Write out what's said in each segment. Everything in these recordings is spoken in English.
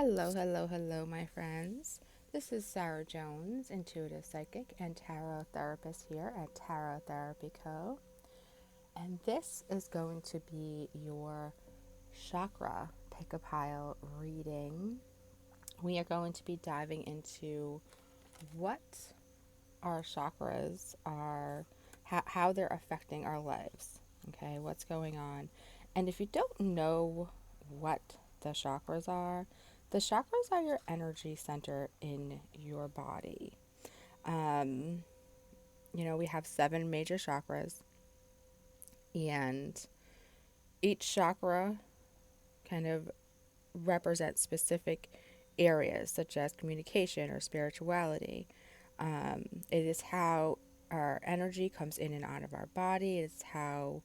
Hello, hello, hello, my friends. This is Sarah Jones, intuitive psychic and tarot therapist here at Tarot Therapy Co. And this is going to be your chakra pick a pile reading. We are going to be diving into what our chakras are, how they're affecting our lives. Okay, what's going on. And if you don't know what the chakras are your energy center in your body. Um, we have 7 major chakras, and each chakra kind of represents specific areas such as communication or spirituality. It is how our energy comes in and out of our body. It's how,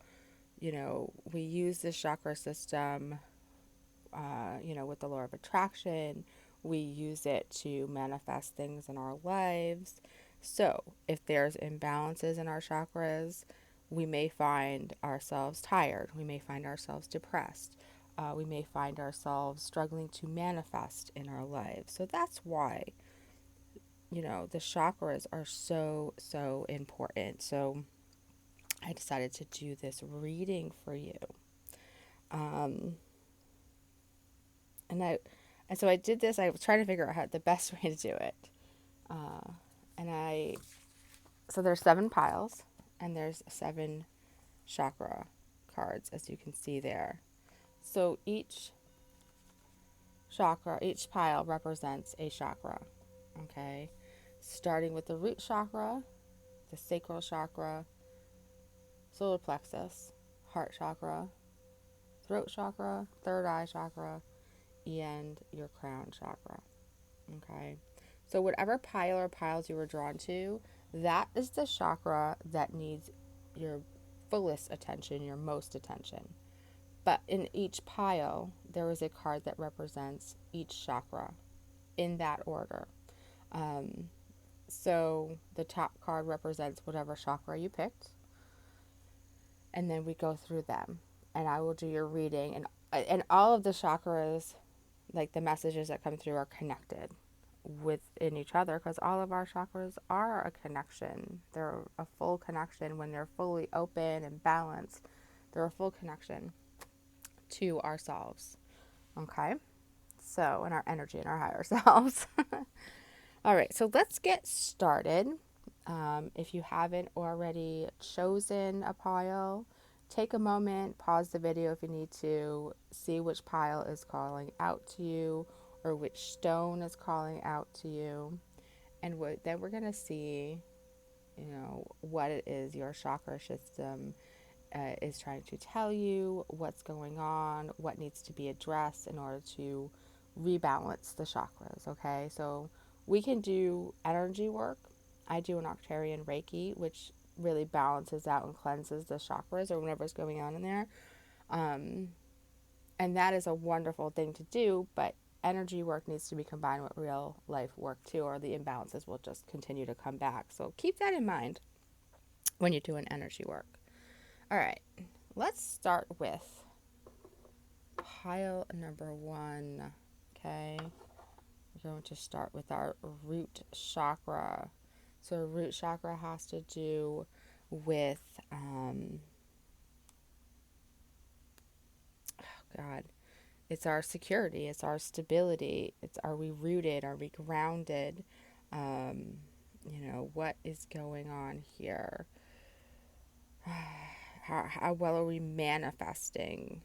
we use this chakra system, with the law of attraction. We use it to manifest things in our lives. So, if there's imbalances in our chakras, we may find ourselves tired. We may find ourselves depressed. We may find ourselves struggling to manifest in our lives. So, that's why, the chakras are so, so important. So, I decided to do this reading for you. Um, and I and so I did this. I was trying to figure out how the best way to do it. Uh, and I so there's 7 piles, and there's 7 chakra cards, as you can see there. So each pile represents a chakra. Okay, starting with the root chakra, the sacral chakra, solar plexus, heart chakra, throat chakra, third eye chakra, and your crown chakra. Okay. So whatever pile or piles you were drawn to, that is the chakra that needs your fullest attention, your most attention. But in each pile, there is a card that represents each chakra in that order. Um, so the top card represents whatever chakra you picked, and then we go through them. And I will do your reading, and all of the chakras, like the messages that come through, are connected within each other, because all of our chakras are a connection. They're a full connection when they're fully open and balanced. They're a full connection to ourselves. Okay? So, and our energy and our higher selves. All right, so let's get started. If you haven't already chosen a pile, take a moment, pause the video if you need to, see which pile is calling out to you or which stone is calling out to you. And then we're going to see, what it is your chakra system is trying to tell you, what's going on, what needs to be addressed in order to rebalance the chakras, okay? So we can do energy work. I do an Octarian Reiki, which really balances out and cleanses the chakras or whatever's going on in there. Um, and that is a wonderful thing to do, but energy work needs to be combined with real life work too, or the imbalances will just continue to come back. So keep that in mind when you're doing energy work. All right, let's start with pile number 1. Okay, we're going to start with our root chakra. So, root chakra has to do with, it's our security, it's our stability. It's, are we rooted? Are we grounded? What is going on here? How well are we manifesting?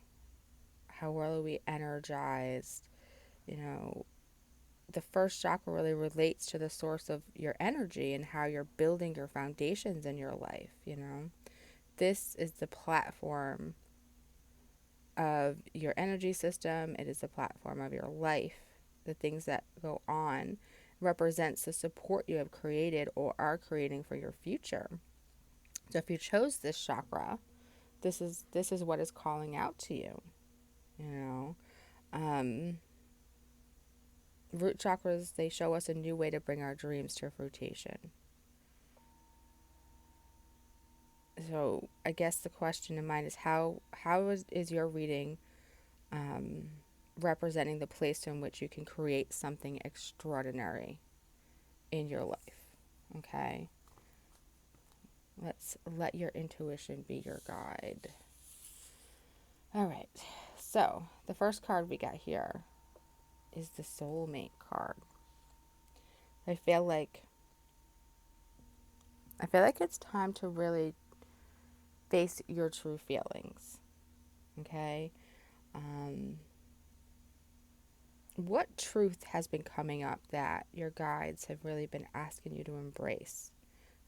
How well are we energized? You know, the first chakra really relates to the source of your energy and how you're building your foundations in your life. This is the platform of your energy system. It is the platform of your life. The things that go on represents the support you have created or are creating for your future. So if you chose this chakra, this is what is calling out to you. You know, um, root chakras, they show us a new way to bring our dreams to fruition. So I guess the question in mind is how is your reading representing the place in which you can create something extraordinary in your life. Okay? Let's let your intuition be your guide. All right. So, the first card we got here is the soulmate card. I feel like it's time to really face your true feelings. Okay? What truth has been coming up that your guides have really been asking you to embrace?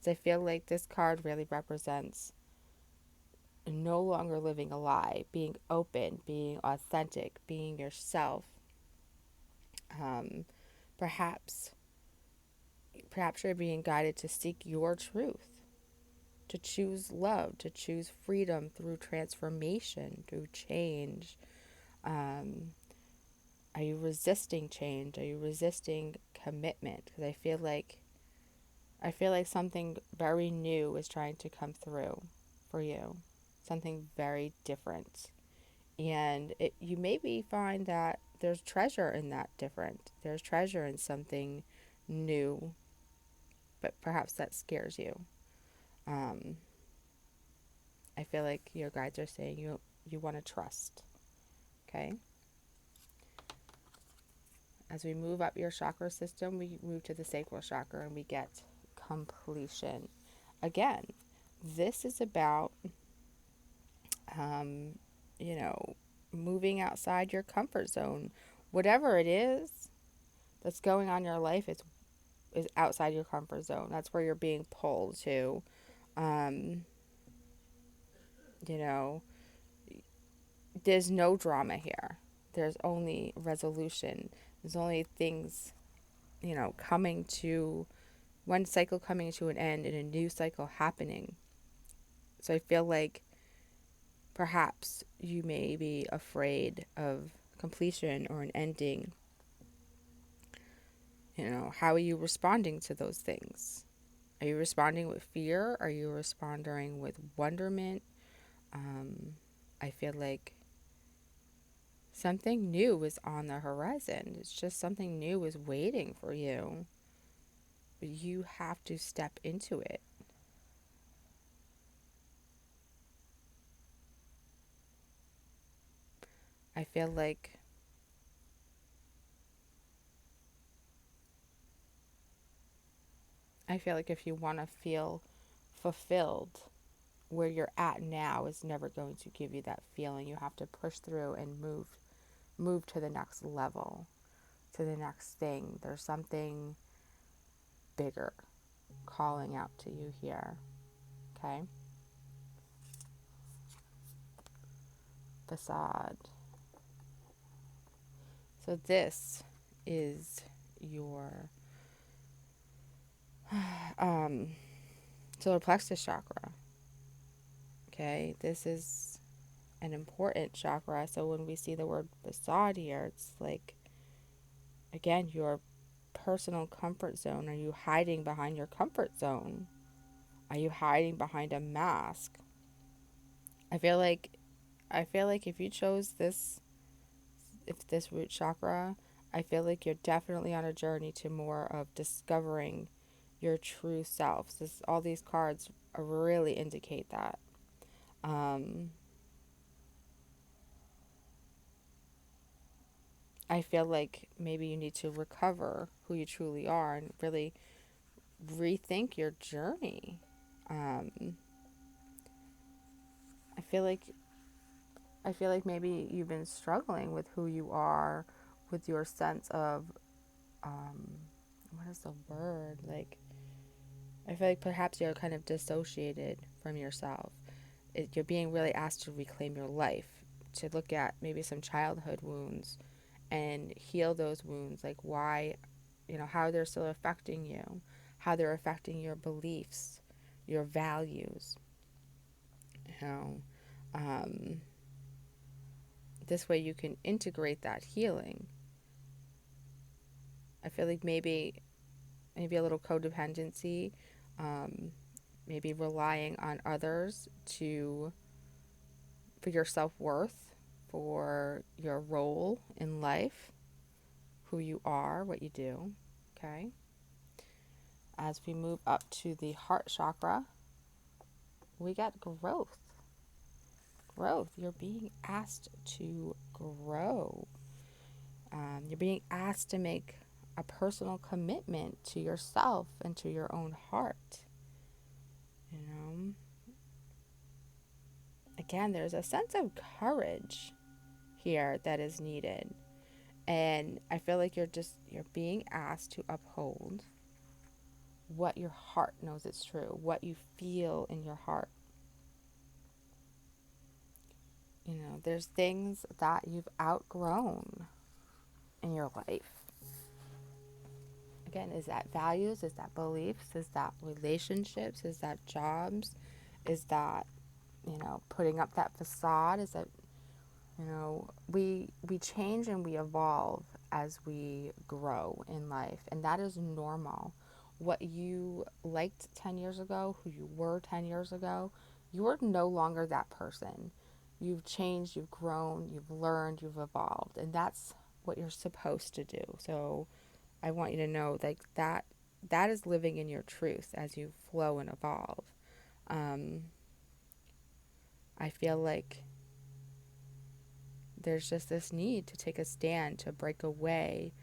So I feel like this card really represents no longer living a lie, being open, being authentic, being yourself. Um, perhaps you're being guided to seek your truth, to choose love, to choose freedom through transformation, through change. Are you resisting change? Are you resisting commitment? Because I feel like something very new is trying to come through for you, something very different. And you maybe find that there's treasure in that different. There's treasure in something new, but perhaps that scares you. I feel like your guides are saying you want to trust. Okay? As we move up your chakra system, we move to the sacral chakra and we get completion. Again, this is about, um, you know, moving outside your comfort zone. Whatever it is that's going on in your life is outside your comfort zone. That's where you're being pulled to. Um, you know, there's no drama here. There's only resolution. There's only things, coming to one cycle coming to an end and a new cycle happening. So I feel like perhaps you may be afraid of completion or an ending. How are you responding to those things? Are you responding with fear? Are you responding with wonderment? I feel like something new is on the horizon. It's just something new is waiting for you. But you have to step into it. I feel like if you want to feel fulfilled, where you're at now is never going to give you that feeling. You have to push through and move to the next level, to the next thing. There's something bigger calling out to you here. Okay? Facade. So this is your solar plexus chakra. Okay? This is an important chakra. So when we see the word facade here, it's like, again, your personal comfort zone. Are you hiding behind your comfort zone? Are you hiding behind a mask? I feel like if you chose this root chakra, I feel like you're definitely on a journey to more of discovering your true self. All these cards really indicate that. I feel like maybe you need to recover who you truly are and really rethink your journey. I feel like maybe you've been struggling with who you are, with your sense of what is the word? Like, I feel like perhaps you're kind of dissociated from yourself. You're being really asked to reclaim your life, to look at maybe some childhood wounds and heal those wounds, like why, how they're still affecting you, how they're affecting your beliefs, your values. You know, this way you can integrate that healing. I feel like maybe a little codependency, maybe relying on others for your self-worth, for your role in life, who you are, what you do. Okay. As we move up to the heart chakra, we got growth. Growth. You're being asked to grow. You're being asked to make a personal commitment to yourself and to your own heart. You know, again, there's a sense of courage here that is needed. And I feel like you're being asked to uphold what your heart knows is true, what you feel in your heart. You know, there's things that you've outgrown in your life. Again, is that values? Is that beliefs? Is that relationships? Is that jobs? Is that, putting up that facade? Is that, we change and we evolve as we grow in life, and that is normal. What you liked 10 years ago, who you were 10 years ago, you're no longer that person. You've changed, you've grown, you've learned, you've evolved, and that's what you're supposed to do. So I want you to know that is living in your truth as you flow and evolve. I feel like there's just this need to take a stand, to break away,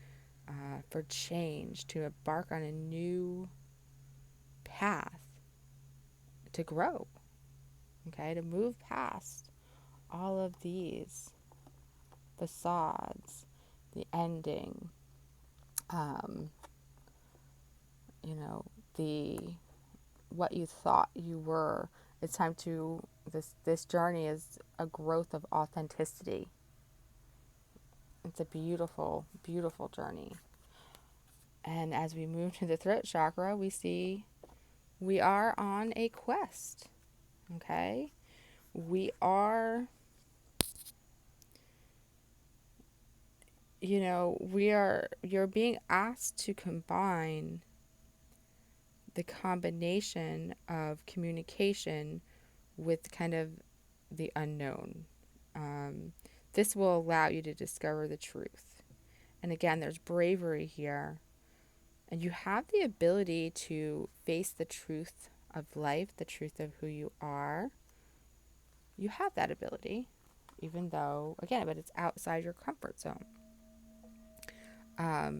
for change, to embark on a new path, to grow, okay, to move past all of these facades, the ending, the what you thought you were. It's time to, this journey is a growth of authenticity. It's a beautiful, beautiful journey. And as we move to the throat chakra, we see we are on a quest. Okay? You're being asked to combine the combination of communication with kind of the unknown. This will allow you to discover the truth. And again, there's bravery here. And you have the ability to face the truth of life, the truth of who you are. You have that ability, even though, again, but it's outside your comfort zone.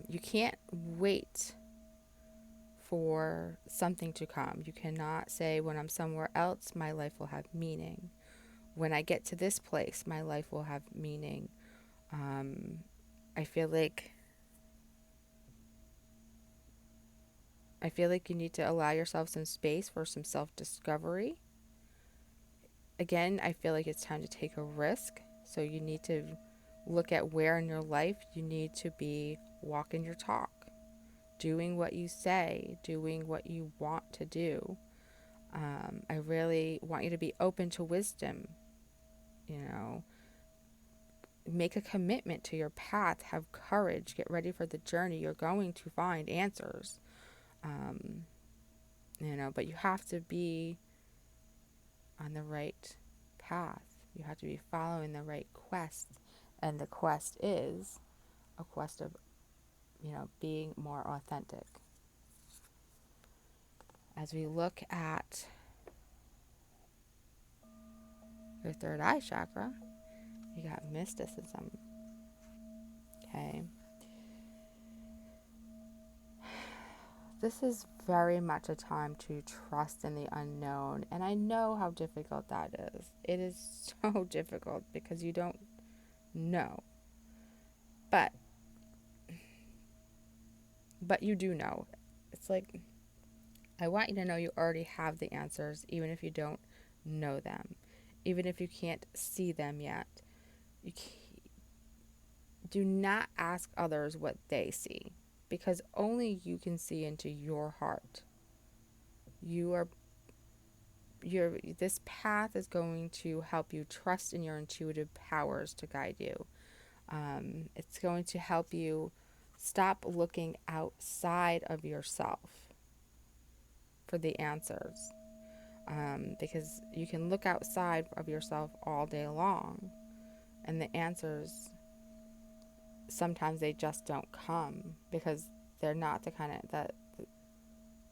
You can't wait for something to come. You cannot say, when I'm somewhere else, my life will have meaning. When I get to this place, my life will have meaning. I feel like you need to allow yourself some space for some self-discovery. Again, I feel like it's time to take a risk. So you need to look at where in your life you need to be walking your talk, doing what you say, doing what you want to do. I really want you to be open to wisdom. Make a commitment to your path, have courage, get ready for the journey. You're going to find answers. But you have to be on the right path. You have to be following the right quest. And the quest is a quest of, being more authentic. As we look at your third eye chakra, you got mysticism. Okay. This is very much a time to trust in the unknown. And I know how difficult that is. It is so difficult because you don't know. But you do know. It's like, I want you to know you already have the answers, even if you don't know them. Even if you can't see them yet. Do not ask others what they see, because only you can see into your heart. This path is going to help you trust in your intuitive powers to guide you. It's going to help you stop looking outside of yourself for the answers. Because you can look outside of yourself all day long And the answers, sometimes they just don't come because they're not the kind of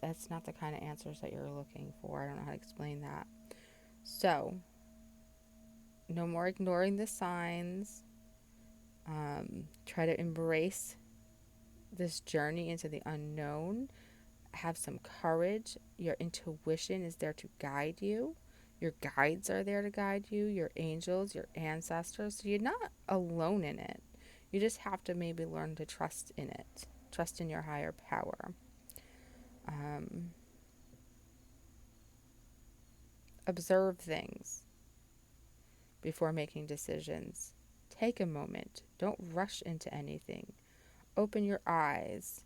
that's not the kind of answers that you're looking for. I don't know how to explain that. So, no more ignoring the signs. Try to embrace this journey into the unknown. Have some courage. Your intuition is there to guide you. Your guides are there to guide you, your angels, your ancestors. So you're not alone in it. You just have to maybe learn to trust in it, trust in your higher power. Observe things before making decisions. Take a moment. Don't rush into anything. Open your eyes.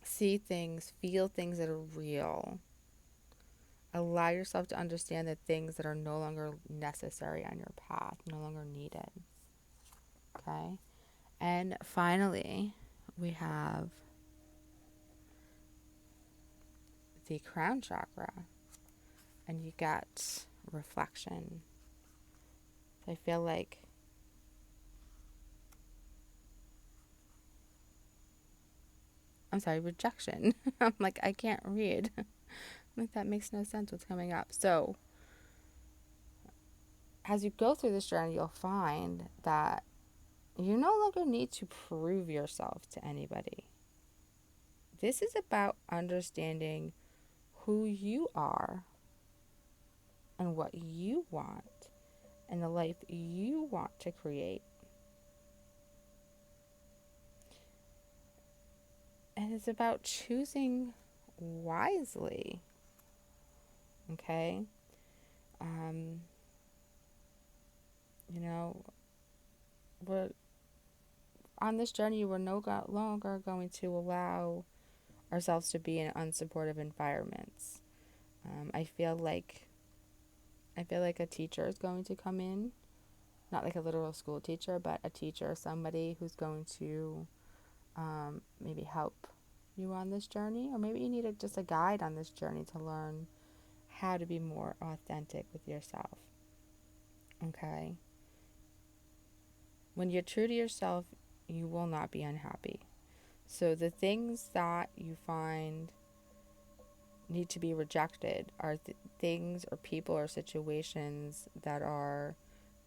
See things, feel things that are real. Allow yourself to understand the things that are no longer necessary on your path, no longer needed. Okay? And finally, we have the crown chakra, and you got reflection. So I feel like rejection. I'm like, I can't read. I'm like, that makes no sense what's coming up. So as you go through this journey, you'll find that you no longer need to prove yourself to anybody. This is about understanding who you are and what you want and the life you want to create. And it's about choosing wisely. Okay? You know, we're on this journey, we're no longer going to allow ourselves to be in unsupportive environments. I feel like a teacher is going to come in, not like a literal school teacher, but a teacher, somebody who's going to maybe help you on this journey, or maybe you need just a guide on this journey to learn how to be more authentic with yourself. Okay? When you're true to yourself, you will not be unhappy. So the things that you find need to be rejected are things or people or situations that are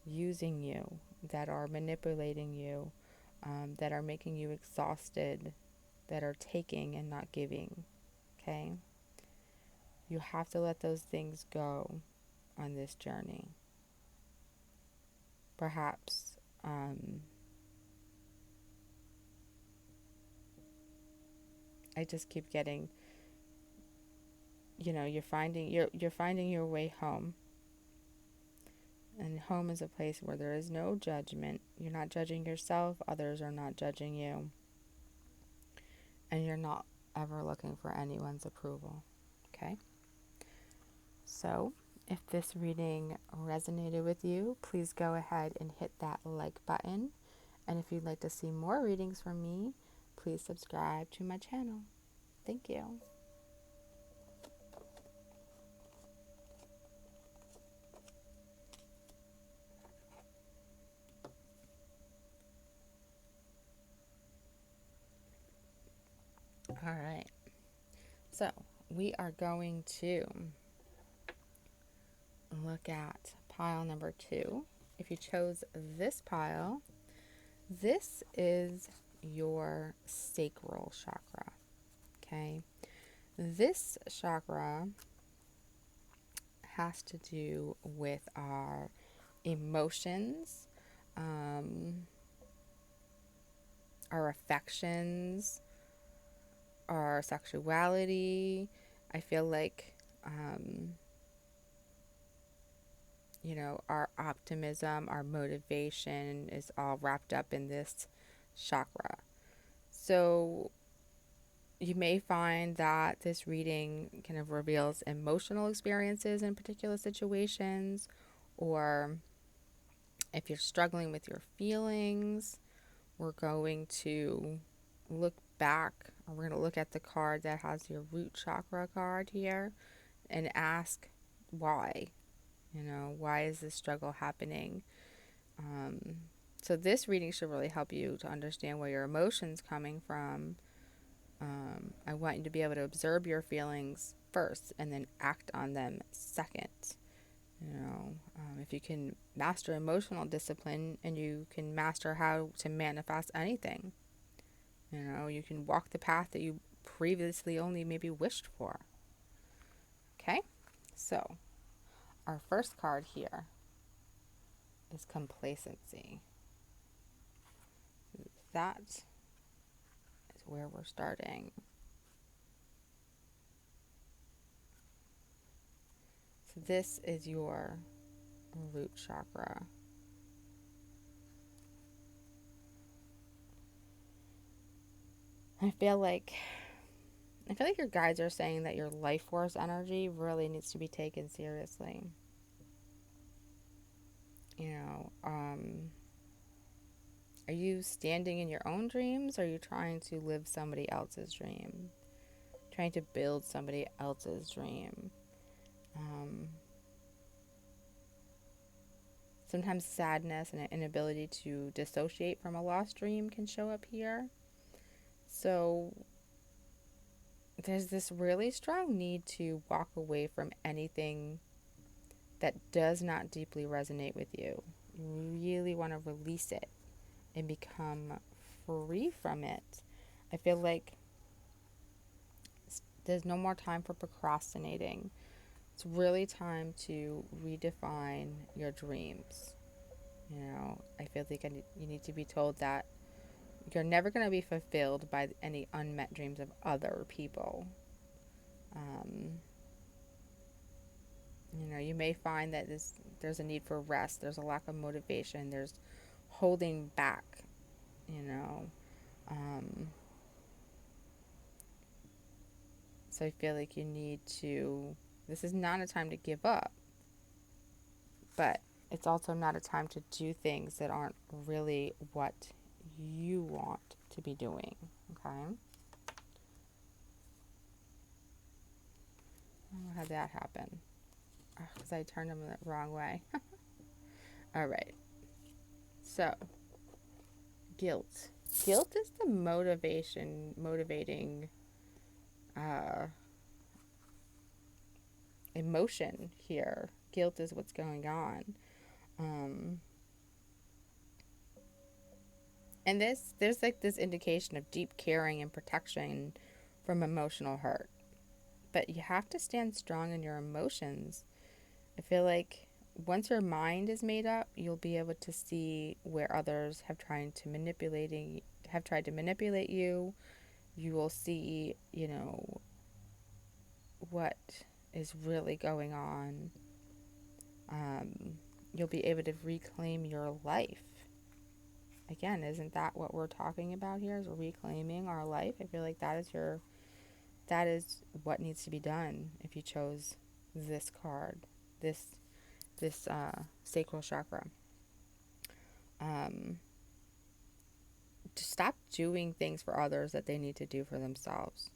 using you, that are manipulating you, that are making you exhausted, that are taking and not giving. Okay? You have to let those things go on this journey. Perhaps I just keep getting, you're finding your way home. And home is a place where there is no judgment. You're not judging yourself, others are not judging you. And you're not ever looking for anyone's approval. Okay? So, if this reading resonated with you, please go ahead and hit that like button. And if you'd like to see more readings from me, please subscribe to my channel. Thank you. All right. So, we are going to look at pile number 2. If you chose this pile, this is your sacral chakra. Okay? This chakra has to do with our emotions, our affections, our sexuality. I feel like, our optimism, our motivation is all wrapped up in this chakra. So you may find that this reading kind of reveals emotional experiences in particular situations, or if you're struggling with your feelings, we're going to look back, or we're going to look at the card that has your root chakra card here and ask why. You know, why is this struggle happening? So this reading should really help you to understand where your emotions coming from. I want you to be able to observe your feelings first and then act on them second. You know, if you can master emotional discipline, and you can master how to manifest anything, you know, you can walk the path that you previously only maybe wished for. Okay, so our first card here is complacency. That is where we're starting. So this is your root chakra. I feel like your guides are saying that your life force energy really needs to be taken seriously. You know, are you standing in your own dreams, or are you trying to live somebody else's dream? Trying to build somebody else's dream? Sometimes sadness and an inability to dissociate from a lost dream can show up here. So there's this really strong need to walk away from anything that does not deeply resonate with you. You really want to release it and become free from it. I feel like there's no more time for procrastinating. It's really time to redefine your dreams. You know, I feel like you need to be told that you're never going to be fulfilled by any unmet dreams of other people. You know, you may find that there's a need for rest, there's a lack of motivation, there's holding back, you know. So I feel like you need to, this is not a time to give up, but it's also not a time to do things that aren't really what you want to be doing, okay? How did that happen? Because I turned them the wrong way. All right. So, guilt. Guilt is the motivating uh, emotion here. Guilt is what's going on. And there's like this indication of deep caring and protection from emotional hurt. But you have to stand strong in your emotions. I feel like once your mind is made up, you'll be able to see where others have tried to manipulate you. You will see, you know, what is really going on. You'll be able to reclaim your life. Again, isn't that what we're talking about here? Is reclaiming our life? I feel like that is what needs to be done if you chose this card, this sacral chakra. To stop doing things for others that they need to do for themselves.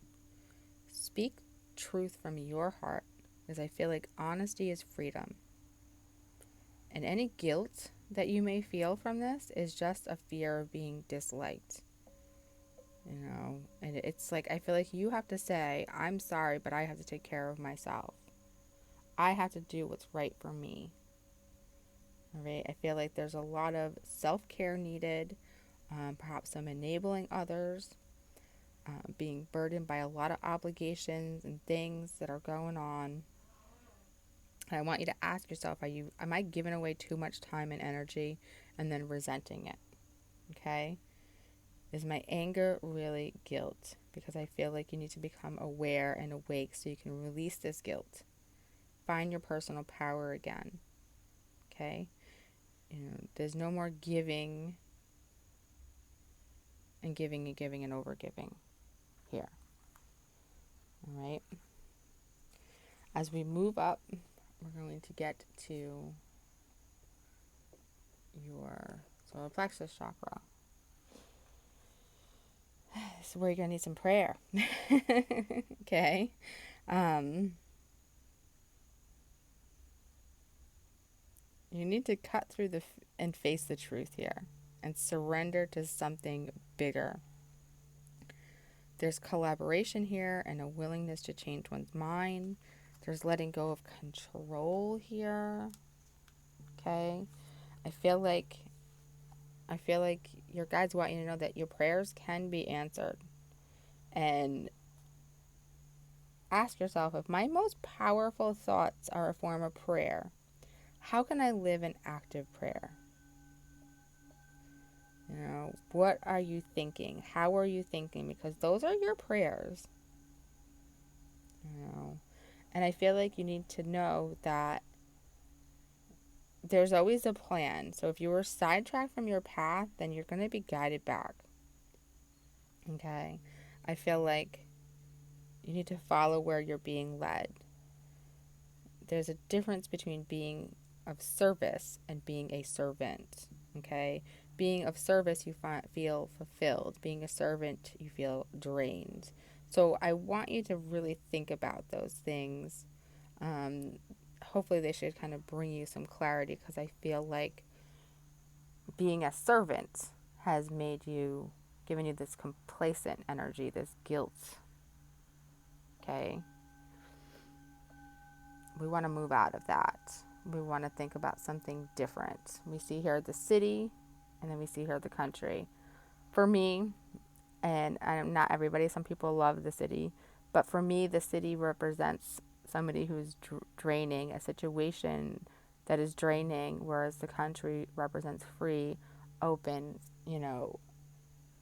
Speak truth from your heart, because I feel like honesty is freedom. And any guilt that you may feel from this is just a fear of being disliked. You know, and it's like, I feel like you have to say, I'm sorry, but I have to take care of myself. I have to do what's right for me. All right. I feel like there's a lot of self-care needed, perhaps some enabling others, being burdened by a lot of obligations and things that are going on. And I want you to ask yourself, am I giving away too much time and energy and then resenting it? Okay? Is my anger really guilt? Because I feel like you need to become aware and awake so you can release this guilt. Find your personal power again. Okay? You know, there's no more giving and giving and giving and over giving here. All right? As we move up, we're going to get to your solar plexus chakra. This is where you're going to need some prayer. Okay? You need to cut through and face the truth here and surrender to something bigger. There's collaboration here and a willingness to change one's mind. There's letting go of control here. Okay? I feel like your guides want you to know that your prayers can be answered. And ask yourself, if my most powerful thoughts are a form of prayer, how can I live an active prayer? You know, what are you thinking? How are you thinking? Because those are your prayers. You know, and I feel like you need to know that there's always a plan. So if you were sidetracked from your path, then you're going to be guided back. Okay? I feel like you need to follow where you're being led. There's a difference between being of service and being a servant. Okay? Being of service, you feel fulfilled. Being a servant, you feel drained. So I want you to really think about those things. Hopefully they should kind of bring you some clarity, because I feel like being a servant has given you this complacent energy, this guilt. Okay? We want to move out of that. We want to think about something different. We see here the city, and then we see here the country. For me, and not everybody, some people love the city, but for me, the city represents somebody who's draining, a situation that is draining, whereas the country represents free, open,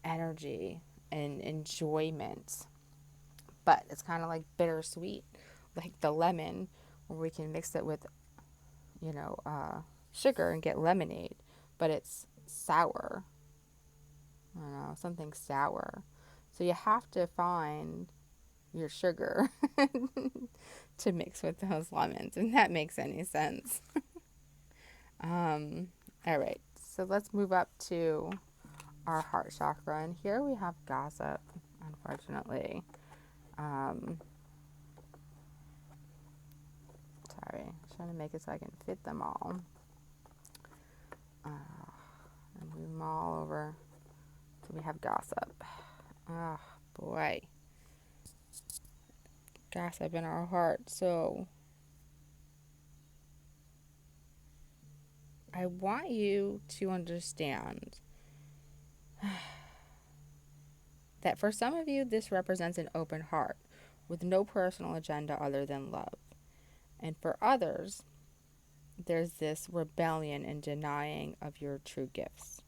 energy and enjoyment. But it's kind of like bittersweet, like the lemon, where we can mix it with, sugar and get lemonade, but it's sour. Something sour. So you have to find your sugar to mix with those lemons, and that makes any sense. All right, so let's move up to our heart chakra, and here we have gossip, unfortunately. Sorry, I'm trying to make it so I can fit them all. And move them all over. So we have gossip. Oh, boy. Gossip in our heart. So I want you to understand that for some of you, this represents an open heart with no personal agenda other than love. And for others, there's this rebellion and denying of your true gifts.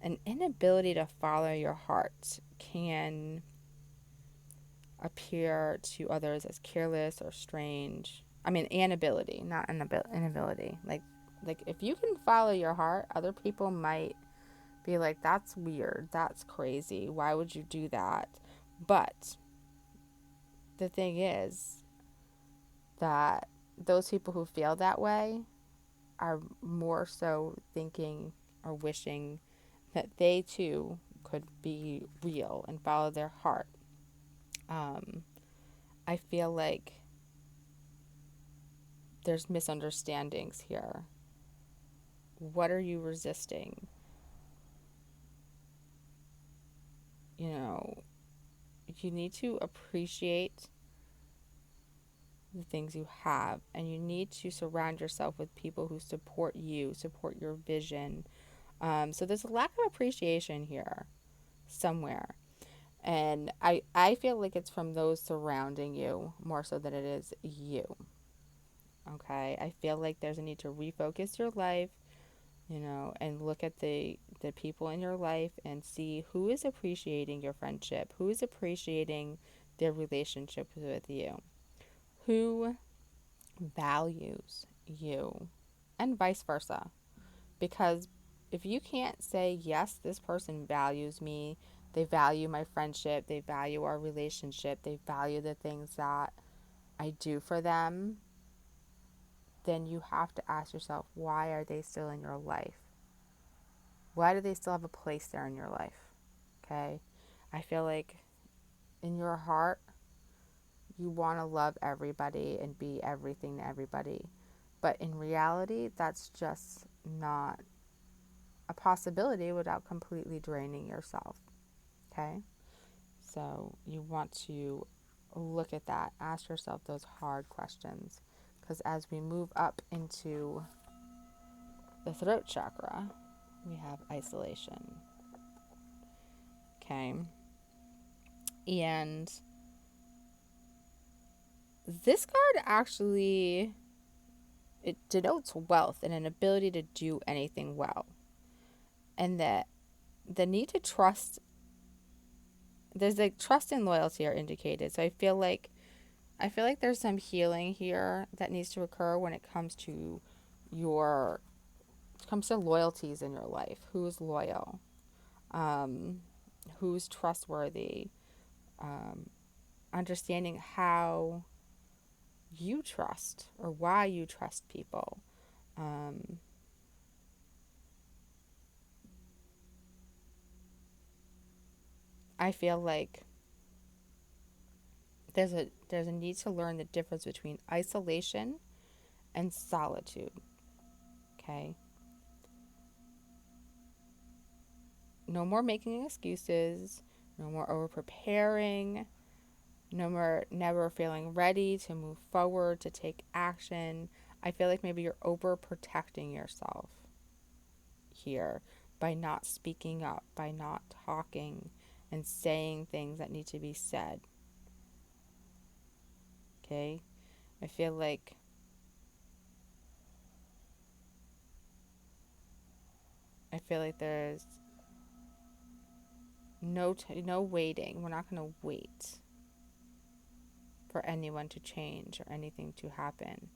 An inability to follow your heart can appear to others as careless or strange. I mean, inability, not inability. Like if you can follow your heart, other people might be like, that's weird, that's crazy, why would you do that? But the thing is that those people who feel that way are more so thinking or wishing that they too could be real and follow their heart. I feel like there's misunderstandings here. What are you resisting? You need to appreciate the things you have, and you need to surround yourself with people who support you, support your vision. So there's a lack of appreciation here somewhere. And I feel like it's from those surrounding you more so than it is you. Okay? I feel like there's a need to refocus your life, and look at the people in your life and see who is appreciating your friendship, who is appreciating their relationship with you, who values you, and vice versa. Because if you can't say, yes, this person values me, they value my friendship, they value our relationship, they value the things that I do for them, then you have to ask yourself, why are they still in your life? Why do they still have a place there in your life? Okay? I feel like in your heart, you want to love everybody and be everything to everybody. But in reality, that's just not a possibility without completely draining yourself. Okay? So you want to look at that, ask yourself those hard questions. Because as we move up into the throat chakra, we have isolation. Okay? And this card actually, it denotes wealth and an ability to do anything well. And that the need to trust, there's like trust and loyalty are indicated. So I feel like there's some healing here that needs to occur when it comes to loyalties in your life. Who's loyal? Who's trustworthy? Understanding how you trust or why you trust people. I feel like there's a need to learn the difference between isolation and solitude. Okay? No more making excuses, no more over preparing, no more never feeling ready to move forward, to take action. I feel like maybe you're over protecting yourself here by not speaking up, by not talking and saying things that need to be said. Okay? I feel like there's no waiting. We're not going to wait for anyone to change or anything to happen.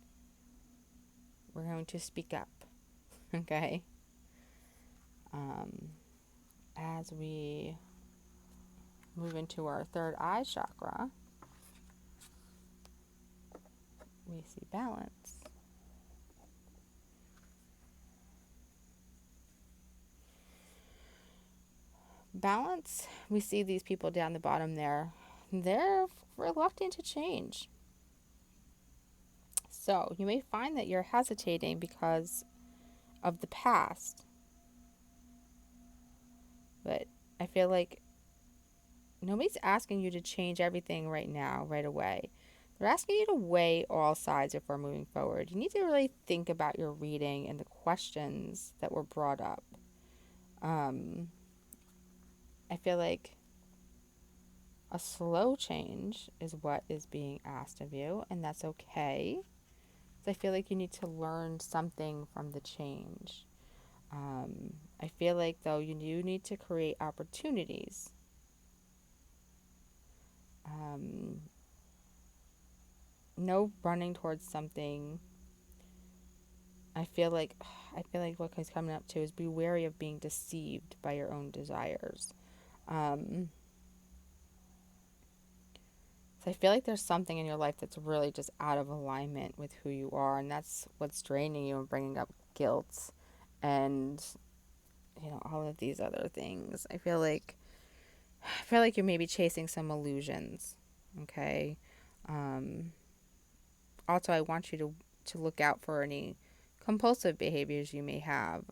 We're going to speak up. Okay? As we move into our third eye chakra, we see balance. Balance, we see these people down the bottom there. They're reluctant to change. So you may find that you're hesitating because of the past. But I feel like nobody's asking you to change everything right now, right away. They're asking you to weigh all sides before moving forward. You need to really think about your reading and the questions that were brought up. I feel like a slow change is what is being asked of you, and that's okay. So I feel like you need to learn something from the change. I feel like, though, you do need to create opportunities. No running towards something. I feel like what is coming up to is be wary of being deceived by your own desires. So I feel like there's something in your life that's really just out of alignment with who you are, and that's what's draining you and bringing up guilt and all of these other things. I feel like you're maybe chasing some illusions. Okay. Also, I want you to look out for any compulsive behaviors you may have.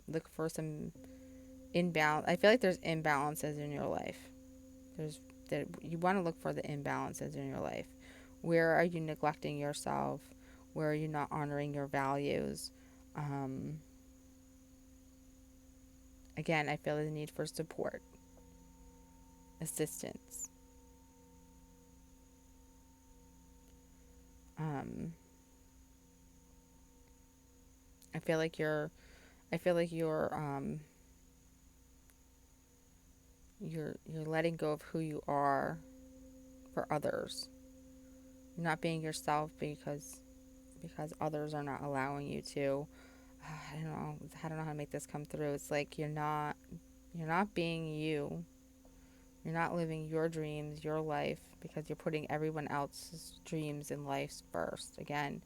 Look for some imbalance. I feel like there's imbalances in your life. You want to look for the imbalances in your life. Where are you neglecting yourself? Where are you not honoring your values? Again, I feel the need for support, assistance. I feel like you're letting go of who you are for others. You're not being yourself because others are not allowing you to. I don't know how to make this come through. It's like you're not being you. You're not living your dreams, your life, because you're putting everyone else's dreams and lives first. Again,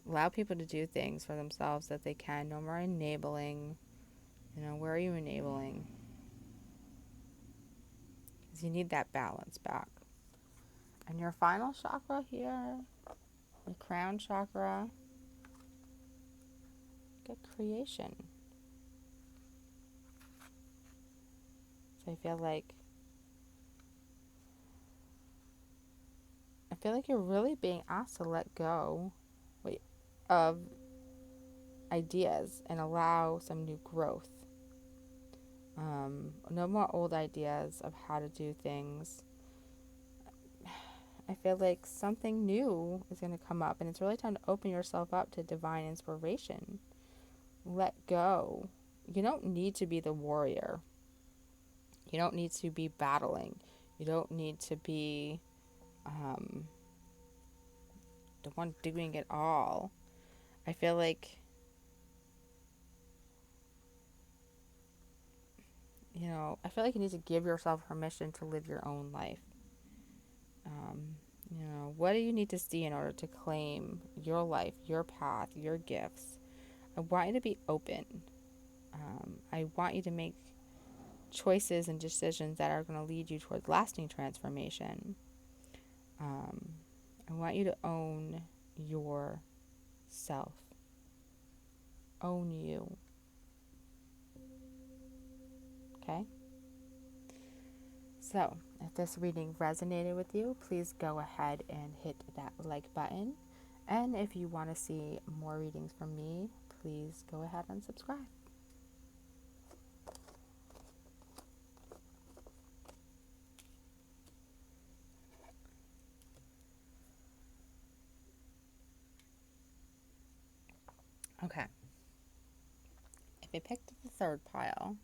allow people to do things for themselves that they can. No more enabling. Where are you enabling? Because you need that balance back. And your final chakra here, your crown chakra, like a creation. So I feel like you're really being asked to let go of ideas and allow some new growth. No more old ideas of how to do things. I feel like something new is going to come up, and it's really time to open yourself up to divine inspiration. Let go. You don't need to be the warrior. You don't need to be battling. You don't need to be the one doing it all. I feel like, you need to give yourself permission to live your own life. What do you need to see in order to claim your life, your path, your gifts? I want you to be open. I want you to make choices and decisions that are going to lead you towards lasting transformation. I want you to own yourself. Own you. Okay? So, if this reading resonated with you, please go ahead and hit that like button. And if you want to see more readings from me, please go ahead and subscribe. Okay. If I picked the third pile,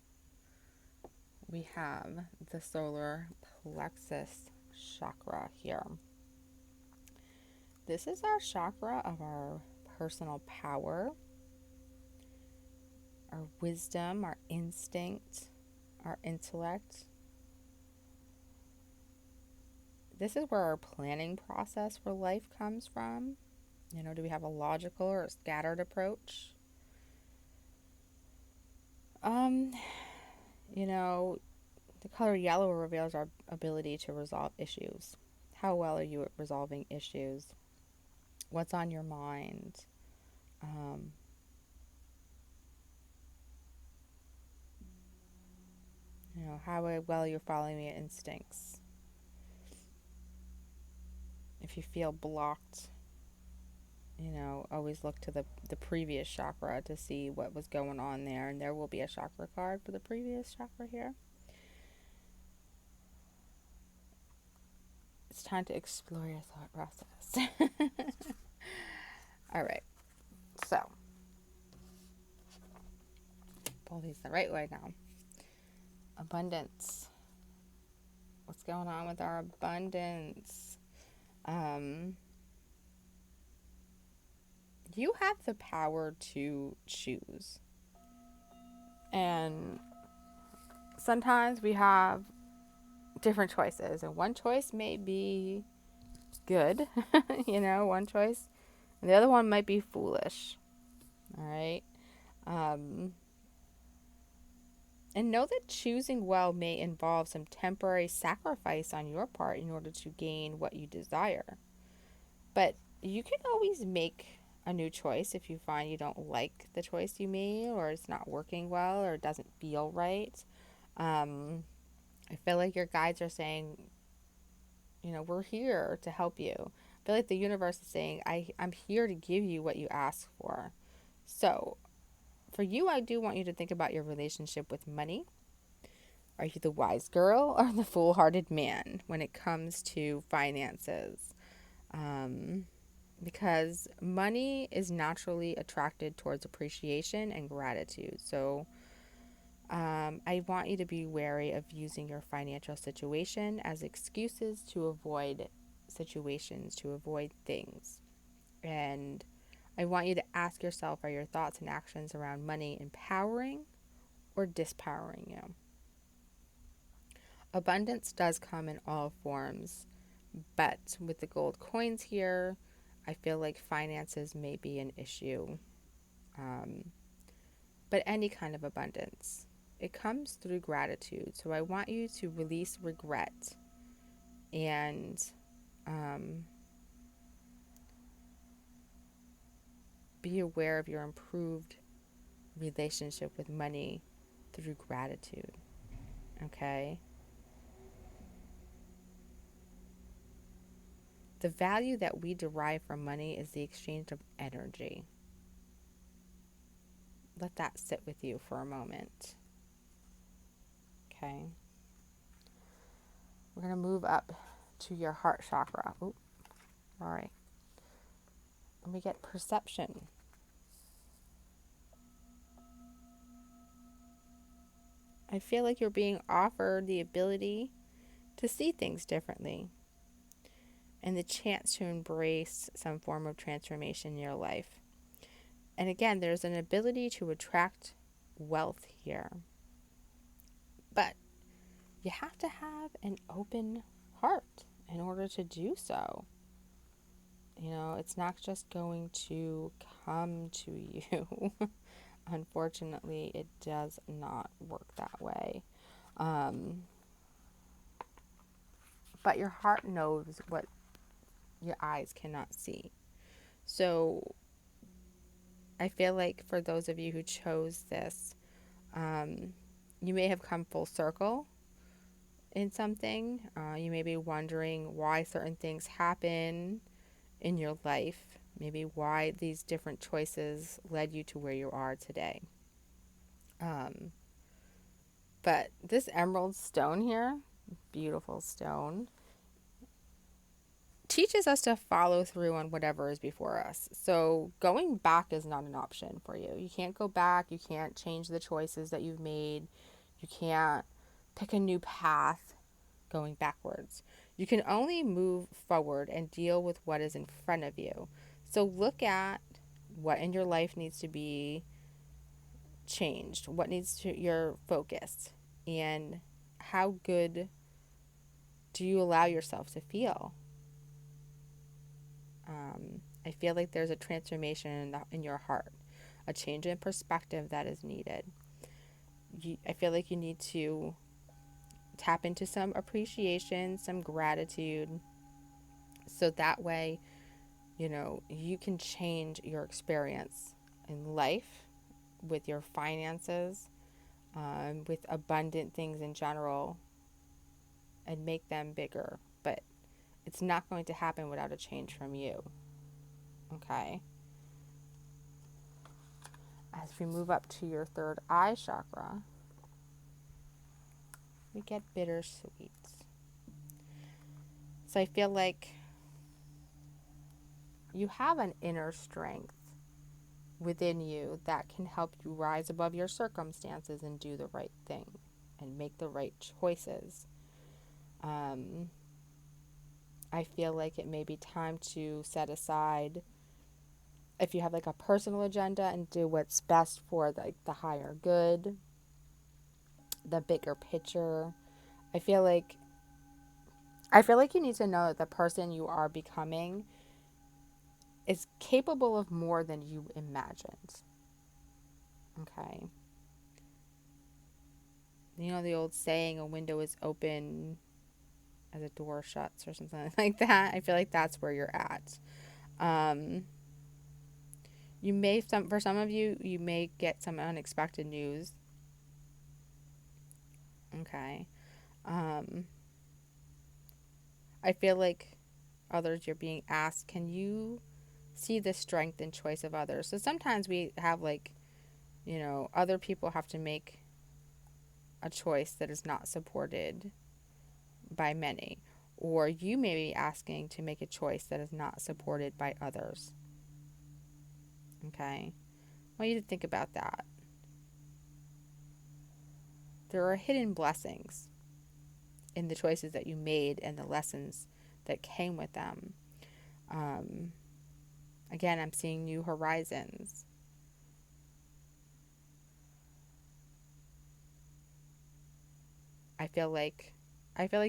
we have the solar plexus chakra here. This is our chakra of our personal power, our wisdom, our instinct, our intellect. This is where our planning process for life comes from. Do we have a logical or a scattered approach? The color yellow reveals our ability to resolve issues. How well are you at resolving issues? What's on your mind? How well you're following your instincts. If you feel blocked, always look to the previous chakra to see what was going on there. And there will be a chakra card for the previous chakra here. It's time to explore your thought process. All right. So, pull these the right way now. Abundance. What's going on with our abundance? You have the power to choose. And sometimes we have different choices. And one choice may be good, one choice. And the other one might be foolish. All right? And know that choosing well may involve some temporary sacrifice on your part in order to gain what you desire. But you can always make a new choice if you find you don't like the choice you made, or it's not working well, or it doesn't feel right. I feel like your guides are saying, we're here to help you. I feel like the universe is saying, I'm here to give you what you ask for. So, for you, I do want you to think about your relationship with money. Are you the wise girl or the foolhardy man when it comes to finances? Because money is naturally attracted towards appreciation and gratitude. So I want you to be wary of using your financial situation as excuses to avoid situations, to avoid things. And I want you to ask yourself, are your thoughts and actions around money empowering or dispowering you? Abundance does come in all forms, but with the gold coins here, I feel like finances may be an issue. But any kind of abundance, it comes through gratitude. So I want you to release regret and be aware of your improved relationship with money through gratitude. Okay? The value that we derive from money is the exchange of energy. Let that sit with you for a moment. Okay? We're going to move up to your heart chakra. Ooh, all right. And we get perception. I feel like you're being offered the ability to see things differently and the chance to embrace some form of transformation in your life. And again, there's an ability to attract wealth here. But you have to have an open heart in order to do so. You know, it's not just going to come to you. Unfortunately, it does not work that way. But your heart knows what your eyes cannot see. So I feel like for those of you who chose this, you may have come full circle in something. You may be wondering why certain things happen in your life, maybe why these different choices led you to where you are today. But this emerald stone here, beautiful stone, teaches us to follow through on whatever is before us. So going back is not an option for you. You can't go back. You can't change the choices that you've made. You can't pick a new path going backwards. You can only move forward and deal with what is in front of you. So look at what in your life needs to be changed, what needs to your focus, and how good do you allow yourself to feel. I feel like there's a transformation in your heart, a change in perspective that is needed. I feel like you need to tap into some appreciation, some gratitude, so that way, you know, you can change your experience in life, with your finances, with abundant things in general, and make them bigger. But it's not going to happen without a change from you. Okay? As we move up to your third eye chakra, we get bittersweet. So I feel like you have an inner strength within you that can help you rise above your circumstances and do the right thing and make the right choices. I feel like it may be time to set aside, if you have like a personal agenda, and do what's best for the higher good, the bigger picture. I feel like you need to know that the person you are becoming is capable of more than you imagined. Okay. You know the old saying, a window is open as a door shuts, or something like that. I feel like that's where you're at. You may, for some of you, you may get some unexpected news. Okay. I feel like others, you're being asked, can you see the strength and choice of others? So sometimes we have other people have to make a choice that is not supported by many. Or you may be asking to make a choice that is not supported by others. Okay? I want you to think about that. There are hidden blessings in the choices that you made and the lessons that came with them. Again, I'm seeing new horizons. I feel like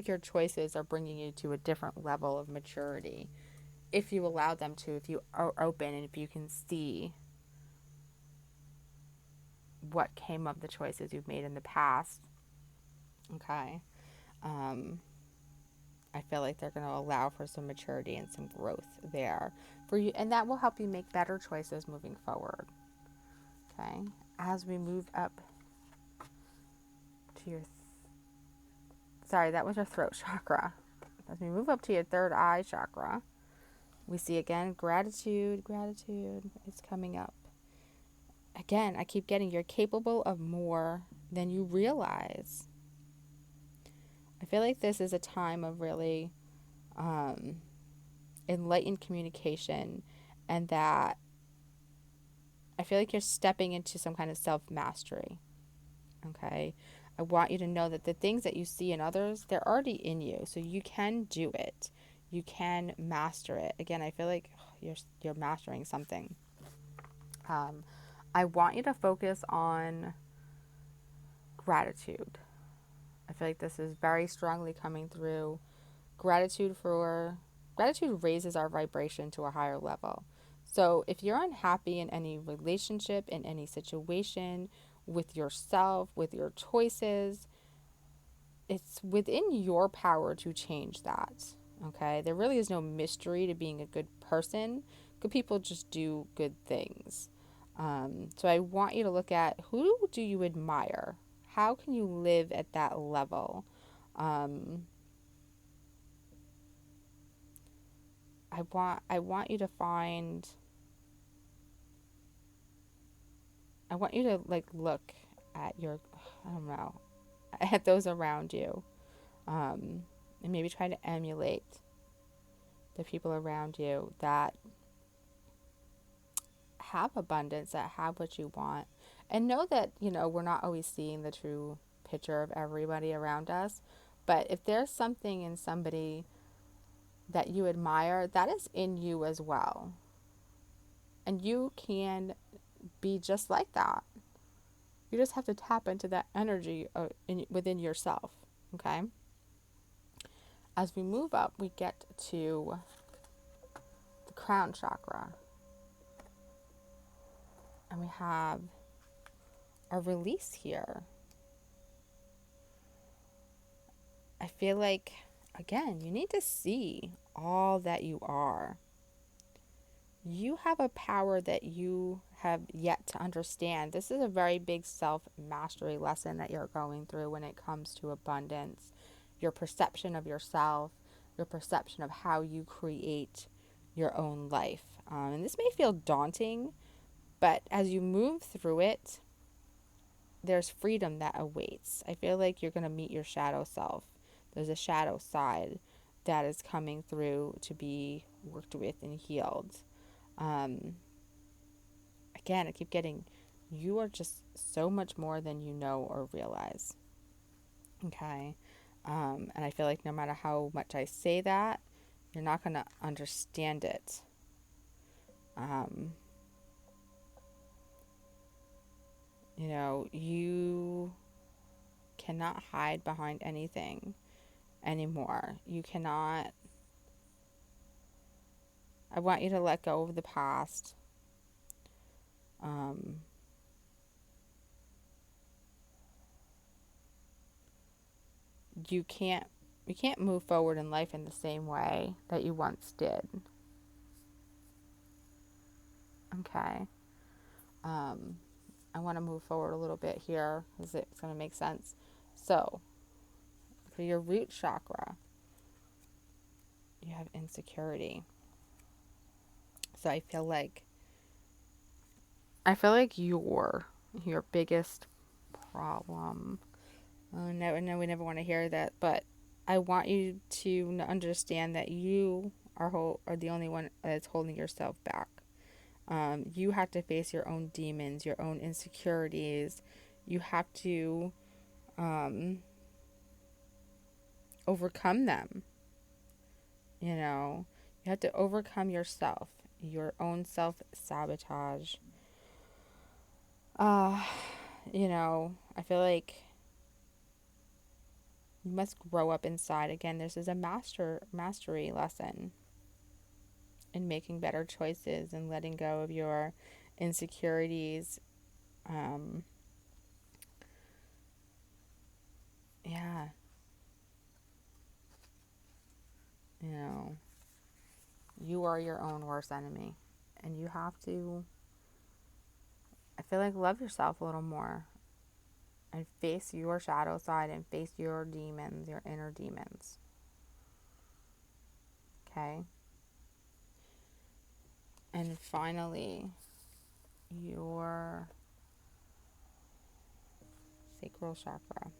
your choices are bringing you to a different level of maturity if you allow them to, if you are open, and if you can see what came of the choices you've made in the past. Okay. I feel like they're going to allow for some maturity and some growth there for you, and that will help you make better choices moving forward. Okay. As we move up to your, sorry, that was your throat chakra. As we move up to your third eye chakra, we see again gratitude. Gratitude is coming up. Again, I keep getting you're capable of more than you realize. I feel like this is a time of really enlightened communication, and that I feel like you're stepping into some kind of self-mastery. Okay? I want you to know that the things that you see in others, they're already in you. So you can do it. You can master it. Again, I feel like you're mastering something. I want you to focus on gratitude. I feel like this is very strongly coming through. Gratitude raises our vibration to a higher level. So if you're unhappy in any relationship, in any situation, with yourself, with your choices, it's within your power to change that. Okay? There really is no mystery to being a good person. Good people just do good things. So I want you to look at, who do you admire? How can you live at that level? I want you to find, I want you to like look at your, I don't know, at those around you, and maybe try to emulate the people around you that have abundance, that have what you want. And know that, we're not always seeing the true picture of everybody around us. But if there's something in somebody that you admire, that is in you as well. And you can be just like that. You just have to tap into that energy within yourself. Okay? As we move up, we get to the crown chakra. And we have a release here. I feel like, again, you need to see all that you are. You have a power that you have yet to understand. This is a very big self-mastery lesson that you're going through when it comes to abundance. Your perception of yourself, your perception of how you create your own life. And this may feel daunting, but as you move through it, there's freedom that awaits. I feel like you're going to meet your shadow self. There's a shadow side that is coming through to be worked with and healed. Again, I keep getting, you are just so much more than you know or realize. Okay? And I feel like no matter how much I say that, you're not going to understand it. You cannot hide behind anything anymore. You cannot. I want you to let go of the past. You can't move forward in life in the same way that you once did. Okay. I want to move forward a little bit here because it's going to make sense. So, for your root chakra, you have insecurity. So I feel like your biggest problem. Oh, no, we never want to hear that, but I want you to understand that you are the only one that's holding yourself back. You have to face your own demons, your own insecurities. You have to overcome them. You have to overcome yourself, your own self-sabotage. I feel like you must grow up inside. Again, this is a mastery lesson in making better choices and letting go of your insecurities. Yeah. You are your own worst enemy. And you have to I feel like love yourself a little more and face your shadow side and face your demons, your inner demons. Okay? And finally, your sacral chakra.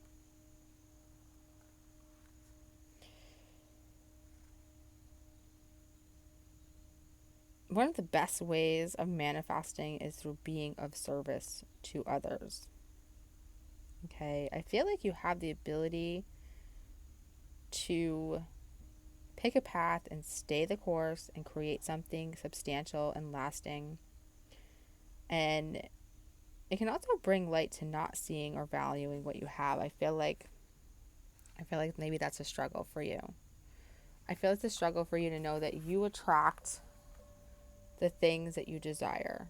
One of the best ways of manifesting is through being of service to others. Okay? I feel like you have the ability to pick a path and stay the course and create something substantial and lasting. And it can also bring light to not seeing or valuing what you have. I feel like maybe that's a struggle for you. I feel it's a struggle for you to know that you attract the things that you desire.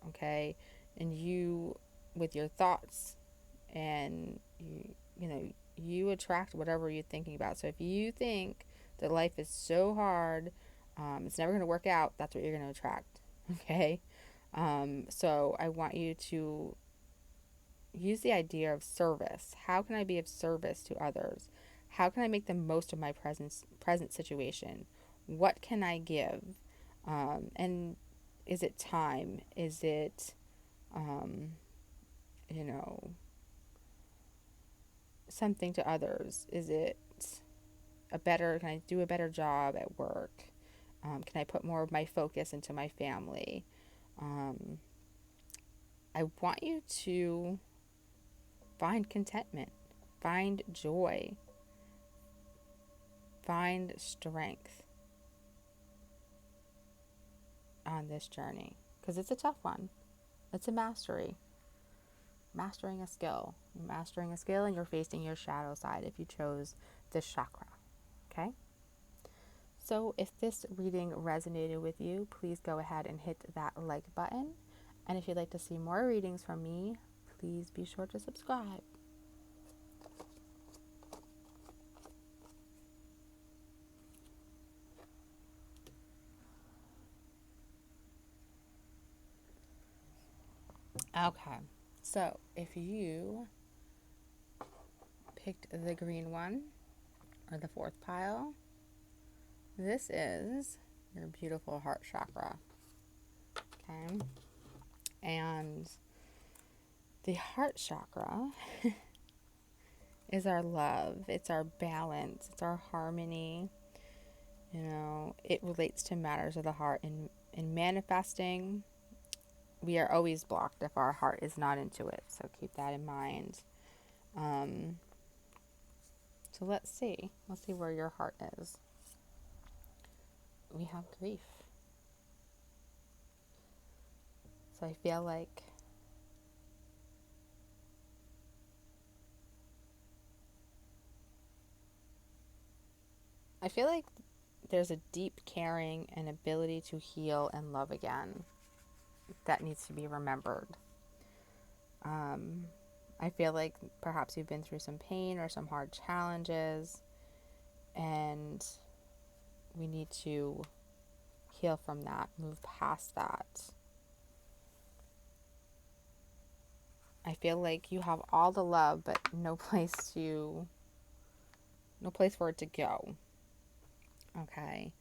Okay? And you, with your thoughts, and you attract whatever you're thinking about. So if you think that life is so hard, it's never going to work out, that's what you're going to attract. Okay? So I want you to use the idea of service. How can I be of service to others? How can I make the most of my present situation? What can I give? And is it time? Is it, um, you know, something to others? Is it can I do a better job at work? Can I put more of my focus into my family? Um, I want you to find contentment, find joy, find strength on this journey, because it's a tough one. It's a mastering a skill. You're mastering a skill, and you're facing your shadow side if you chose this chakra. Okay? So if this reading resonated with you, please go ahead and hit that like button. And if you'd like to see more readings from me, please be sure to subscribe. Okay, so if you picked the green one, or the fourth pile, this is your beautiful heart chakra. Okay, and the heart chakra is our love, it's our balance, it's our harmony. It relates to matters of the heart. In manifesting, we are always blocked if our heart is not into it. So keep that in mind. So let's see where your heart is. We have grief. So I feel like there's a deep caring and ability to heal and love again that needs to be remembered. I feel like perhaps you've been through some pain or some hard challenges, and we need to heal from that, move past that. I feel like you have all the love, but no place for it to go. Okay.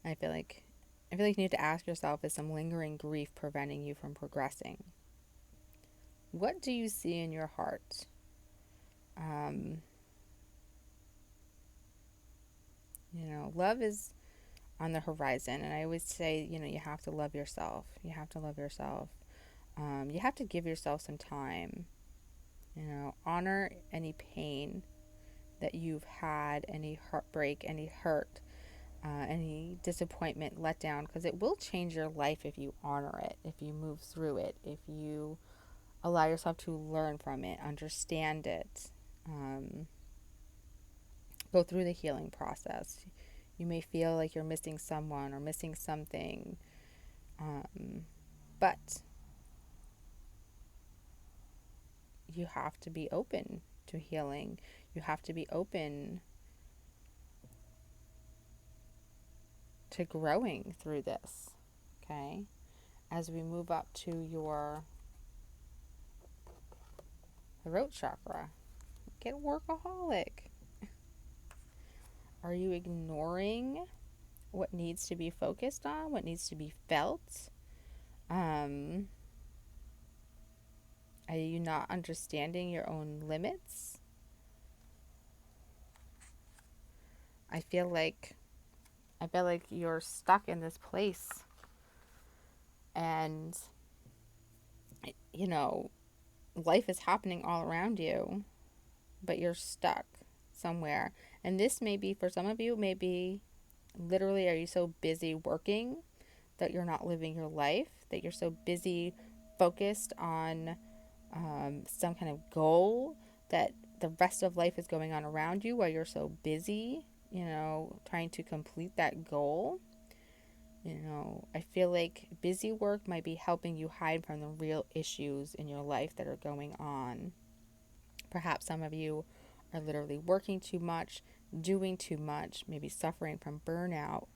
And I feel like you need to ask yourself, is some lingering grief preventing you from progressing? What do you see in your heart? Love is on the horizon, and I always say, you have to love yourself. You have to love yourself. You have to give yourself some time. Honor any pain that you've had, any heartbreak, any hurt, any disappointment, letdown, because it will change your life if you honor it, if you move through it, if you allow yourself to learn from it, understand it, go through the healing process. You may feel like you're missing someone or missing something, but you have to be open to healing. You have to be open to growing through this, okay? As we move up to your throat chakra. Get workaholic. Are you ignoring what needs to be focused on, what needs to be felt? Are you not understanding your own limits? I feel like you're stuck in this place, and you know, life is happening all around you, but you're stuck somewhere. And this may be, for some of you, maybe literally, are you so busy working that you're not living your life, that you're so busy focused on some kind of goal that the rest of life is going on around you while you're so busy, trying to complete that goal. I feel like busy work might be helping you hide from the real issues in your life that are going on. Perhaps some of you are literally working too much, doing too much, maybe suffering from burnout,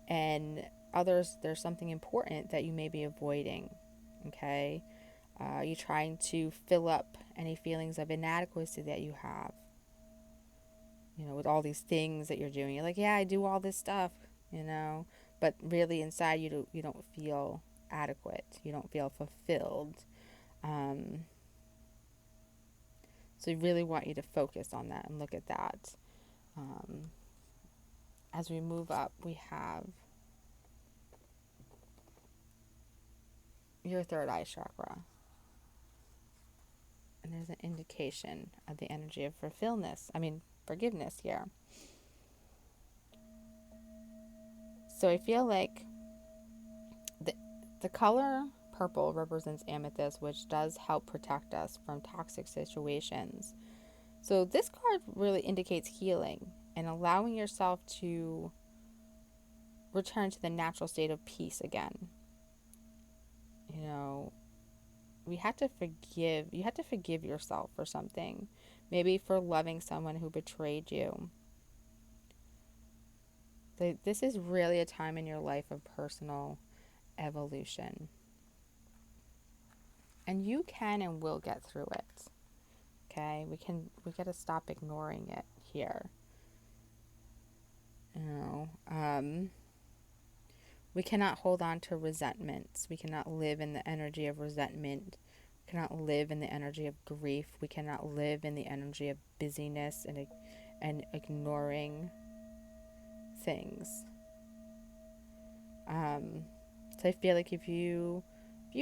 and others, there's something important that you may be avoiding. Okay? You're trying to fill up any feelings of inadequacy that you have, with all these things that you're doing. You're like, yeah, I do all this stuff, but really inside you don't feel adequate. You don't feel fulfilled. So I really want you to focus on that and look at that. As we move up, we have your third eye chakra. And there's an indication of the energy of forgiveness here. So I feel like the color purple represents amethyst, which does help protect us from toxic situations. So this card really indicates healing and allowing yourself to return to the natural state of peace again. You have to forgive yourself for something, maybe for loving someone who betrayed you. This is really a time in your life of personal evolution. And you can and will get through it. Okay? We got to stop ignoring it here. We cannot hold on to resentments. We cannot live in the energy of resentment. We cannot live in the energy of grief. We cannot live in the energy of busyness and ignoring things. So I feel like if you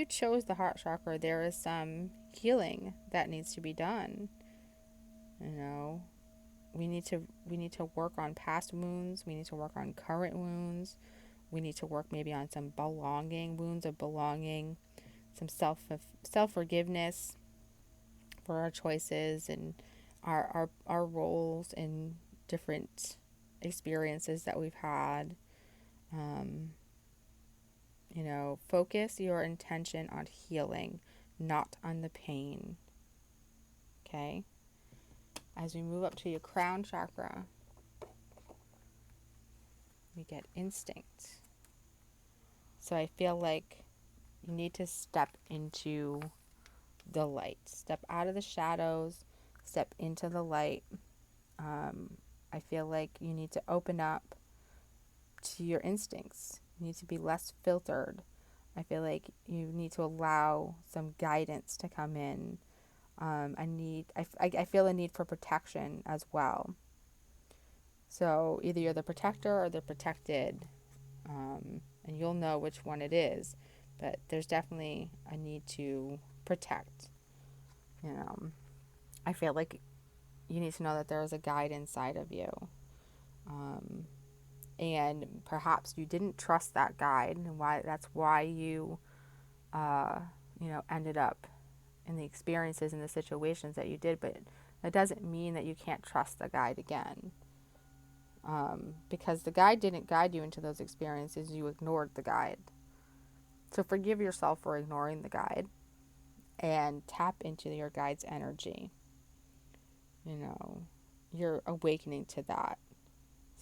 chose the heart chakra, there is some healing that needs to be done. We need to work on past wounds. We need to work on current wounds. We need to work maybe on some wounds of belonging, some self-forgiveness for our choices and our roles in different experiences that we've had. Focus your intention on healing, not on the pain. Okay? As we move up to your crown chakra, we get instinct. So I feel like you need to step into the light. Step out of the shadows, step into the light. I feel like you need to open up to your instincts. You need to be less filtered. I feel like you need to allow some guidance to come in. I feel a need for protection as well. So either you're the protector or the protected, and you'll know which one it is. But there's definitely a need to protect. I feel like you need to know that there is a guide inside of you. And perhaps you didn't trust that guide, and that's why you ended up in the experiences and the situations that you did. But that doesn't mean that you can't trust the guide again. Because the guide didn't guide you into those experiences, you ignored the guide. So forgive yourself for ignoring the guide and tap into your guide's energy. You're awakening to that.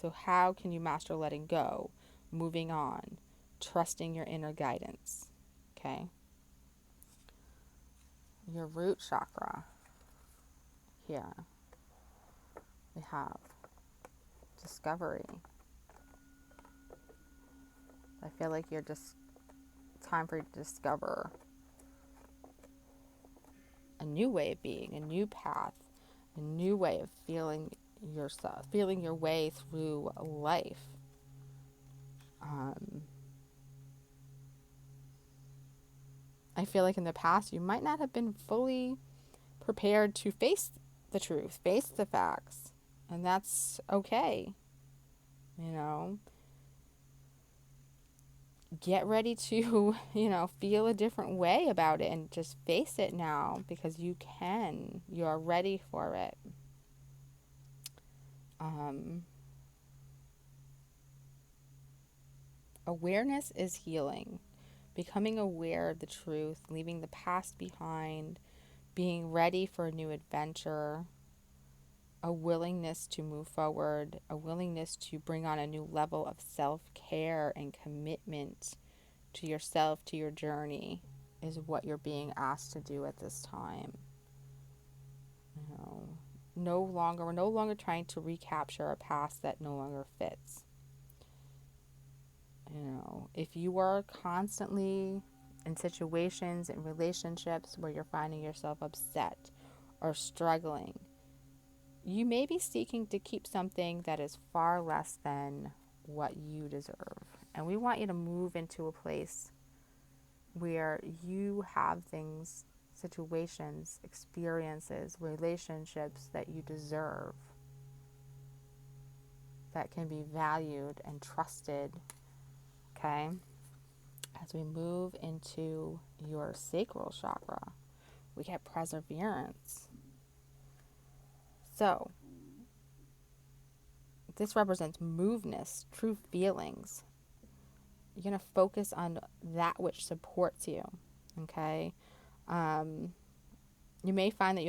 So how can you master letting go, moving on, trusting your inner guidance? Okay? Your root chakra. here we have discovery. I feel like you're just time for you to discover a new way of being, a new path, a new way of feeling yourself, feeling your way through life. I feel like in the past you might not have been fully prepared to face the truth, face the facts, and that's okay. You know, get ready to, feel a different way about it and just face it now, because you can. You're ready for it. Awareness is healing. Becoming aware of the truth, leaving the past behind, being ready for a new adventure, a willingness to move forward, a willingness to bring on a new level of self-care and commitment to yourself, to your journey, is what you're being asked to do at this time. We're no longer trying to recapture a past that no longer fits. If you are constantly in situations and relationships where you're finding yourself upset or struggling, you may be seeking to keep something that is far less than what you deserve. And we want you to move into a place where you have things, situations, experiences, relationships that you deserve, that can be valued and trusted. Okay? As we move into your sacral chakra, we get perseverance. So, this represents moveness, true feelings. You're going to focus on that which supports you. Okay? You may find that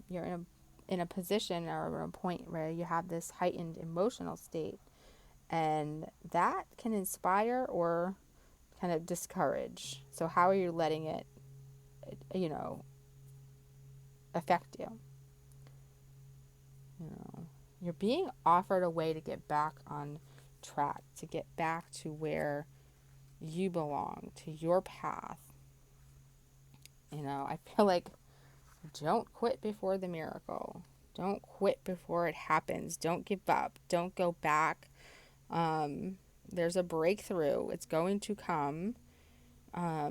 you're in a position or a point where you have this heightened emotional state, and that can inspire or kind of discourage. So how are you letting it, affect you? You're being offered a way to get back on track, to get back to where you belong, to your path. I feel like, don't quit before the miracle. Don't quit before it happens. Don't give up. Don't go back. There's a breakthrough. It's going to come. I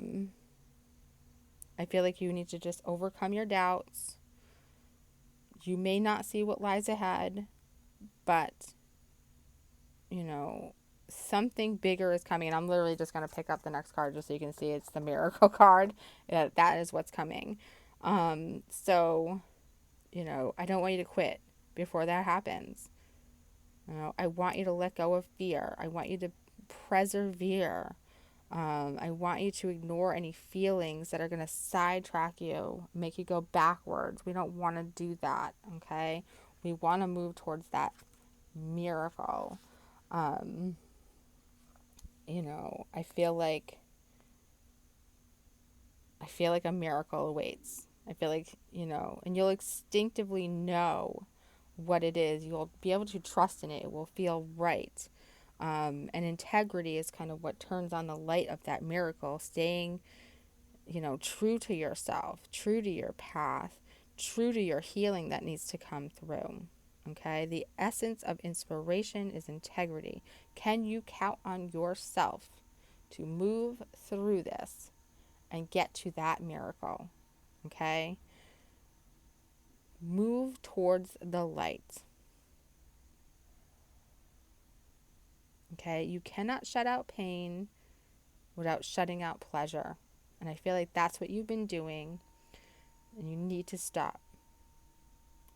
feel like you need to just overcome your doubts. You may not see what lies ahead, but, something bigger is coming. And I'm literally just going to pick up the next card just so you can see it's the miracle card. That is what's coming. So, I don't want you to quit before that happens. I want you to let go of fear. I want you to persevere. I want you to ignore any feelings that are going to sidetrack you, make you go backwards. We don't want to do that, okay? We want to move towards that miracle. I feel like a miracle awaits. I feel like, and you'll instinctively know what it is. You'll be able to trust in it. It will feel right. And integrity is kind of what turns on the light of that miracle. Staying, true to yourself, true to your path, true to your healing that needs to come through. Okay? The essence of inspiration is integrity. Can you count on yourself to move through this and get to that miracle? Okay? Move towards the light. Okay? You cannot shut out pain without shutting out pleasure. And I feel like that's what you've been doing, and you need to stop.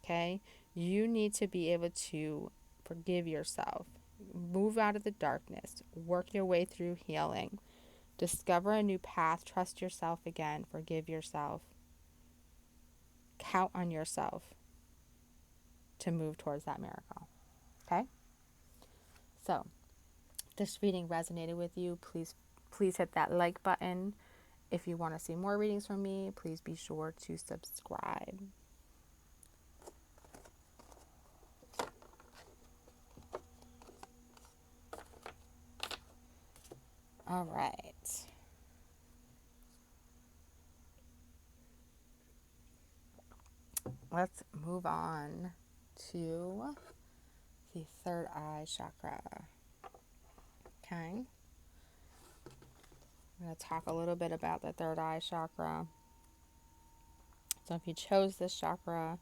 Okay? You need to be able to forgive yourself. Move out of the darkness. Work your way through healing. Discover a new path. Trust yourself again. Forgive yourself. Count on yourself to move towards that miracle. Okay? So, if this reading resonated with you, please hit that like button. If you want to see more readings from me, please be sure to subscribe. All right. Let's move on to the third eye chakra. Okay. I'm going to talk a little bit about the third eye chakra. So, if you chose this chakra,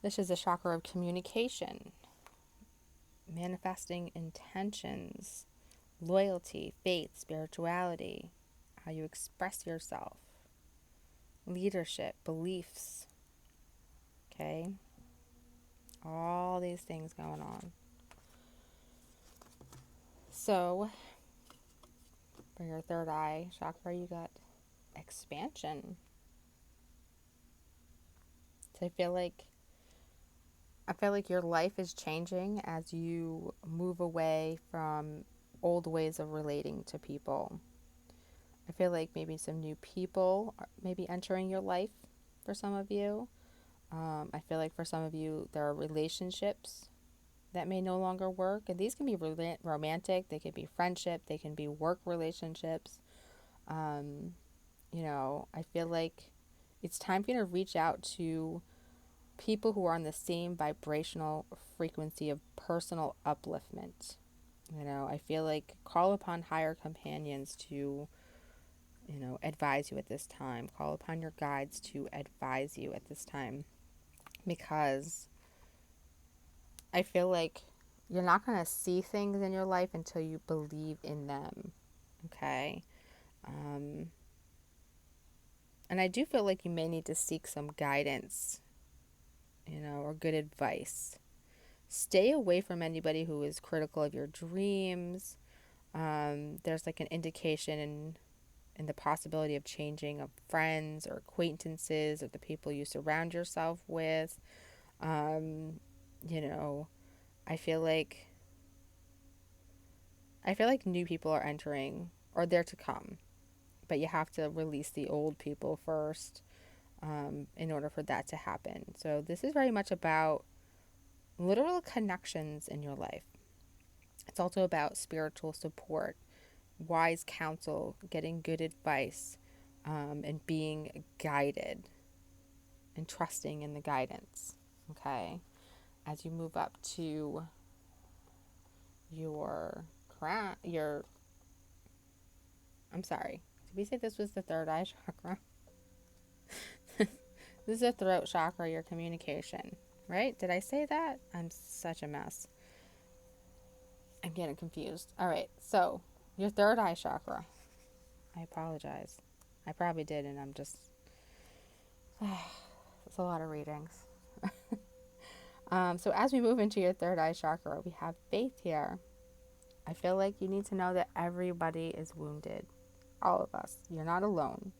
this is a chakra of communication, manifesting intentions, loyalty, faith, spirituality, how you express yourself, leadership, beliefs. Okay. All these things going on. So, for your third eye chakra, you got expansion. So I feel like your life is changing as you move away from old ways of relating to people. I feel like maybe some new people are maybe entering your life for some of you. I feel like for some of you, there are relationships that may no longer work. And these can be romantic, they can be friendship, they can be work relationships. I feel like it's time for you to reach out to people who are on the same vibrational frequency of personal upliftment. I feel like call upon higher companions to, advise you at this time. Call upon your guides to advise you at this time, because I feel like you're not going to see things in your life until you believe in them. Okay. And I do feel like you may need to seek some guidance, or good advice. Stay away from anybody who is critical of your dreams. There's like an indication in the possibility of changing of friends or acquaintances or the people you surround yourself with. Um, you know, I feel like new people are entering or they're to come, but you have to release the old people first, in order for that to happen. So this is very much about literal connections in your life. It's also about spiritual support, wise counsel, getting good advice, and being guided and trusting in the guidance. Okay. As you move up to your I'm sorry. Did we say this was the third eye chakra? This is the throat chakra, your communication, right? Did I say that? I'm such a mess. I'm getting confused. All right. So, your third eye chakra. I apologize. I probably did, and I'm just. It's a lot of readings. So, as we move into your third eye chakra, we have faith here. I feel like you need to know that everybody is wounded. All of us. You're not alone.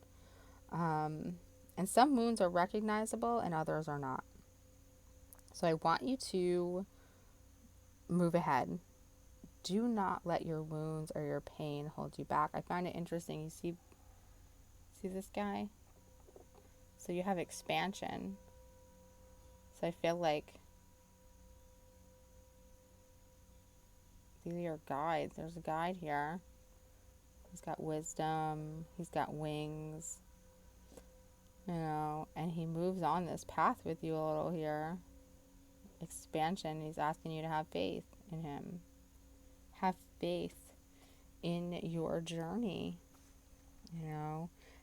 And some wounds are recognizable and others are not. So, I want you to move ahead. Do not let your wounds or your pain hold you back. I find it interesting. You see this guy? So you have expansion. So I feel like these are your guides. There's a guide here. He's got wisdom. He's got wings. And he moves on this path with you a little here. Expansion. He's asking you to have faith in him. Have faith in your journey.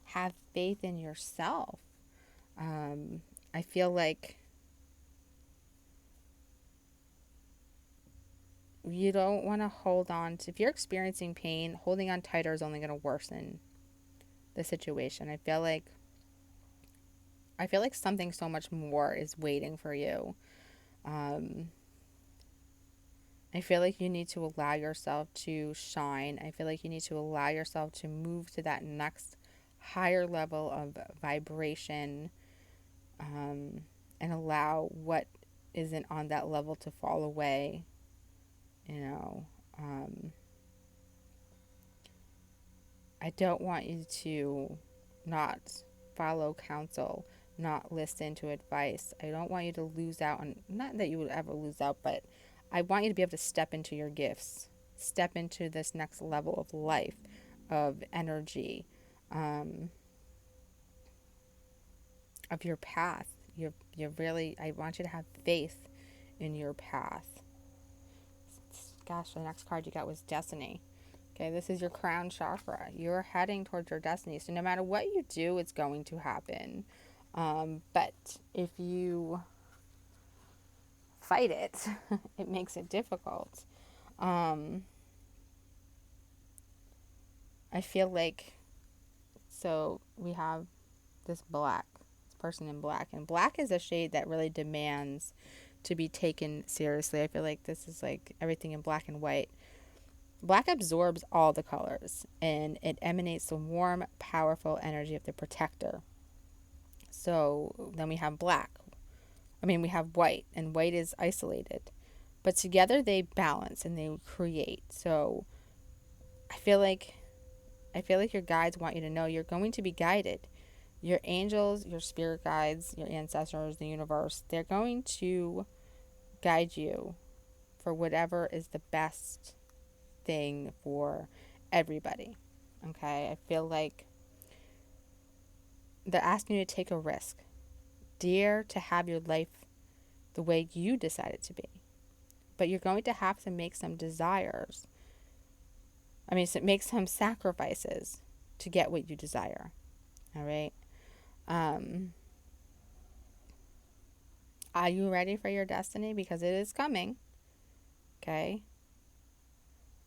Have faith in yourself. I feel like you don't want to hold on to, if you're experiencing pain, holding on tighter is only going to worsen the situation. I feel like something so much more is waiting for you. I feel like you need to allow yourself to shine. I feel like you need to allow yourself to move to that next higher level of vibration, and allow what isn't on that level to fall away. I don't want you to not follow counsel, not listen to advice. I don't want you to lose out on, not that you would ever lose out, but I want you to be able to step into your gifts, step into this next level of life, of energy, of your path. You're really, I want you to have faith in your path. Gosh, the next card you got was Destiny. Okay, this is your crown chakra. You're heading towards your destiny. So no matter what you do, it's going to happen. But if you fight it, it makes it difficult. I feel like, so we have this person in black. And black is a shade that really demands to be taken seriously. I feel like this is like everything in black and white. Black absorbs all the colors, and it emanates the warm, powerful energy of the protector. So then we have we have white, and white is isolated. But together they balance and they create. So I feel like your guides want you to know you're going to be guided. Your angels, your spirit guides, your ancestors, the universe, they're going to guide you for whatever is the best thing for everybody. Okay? I feel like they're asking you to take a risk. Dare to have your life the way you decide it to be. But you're going to have to make some make some sacrifices to get what you desire. All right? Are you ready for your destiny? Because it is coming. Okay?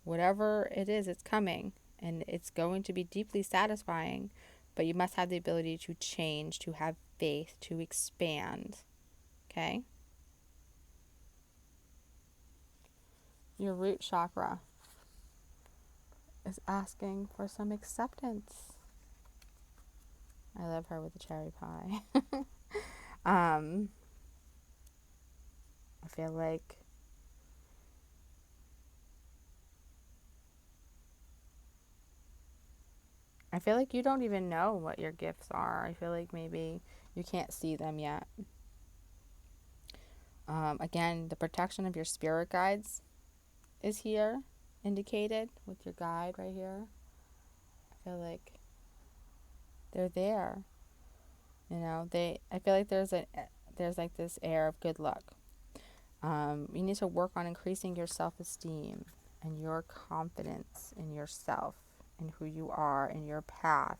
Whatever it is, it's coming. And it's going to be deeply satisfying. But you must have the ability to change, to have faith, to expand. Okay? Your root chakra is asking for some acceptance. I love her with the cherry pie. I feel like you don't even know what your gifts are. I feel like maybe you can't see them yet. Again, the protection of your spirit guides is here, indicated with your guide right here. I feel like they're there. You know, I feel like there's like this air of good luck. You need to work on increasing your self-esteem and your confidence in yourself and who you are and your path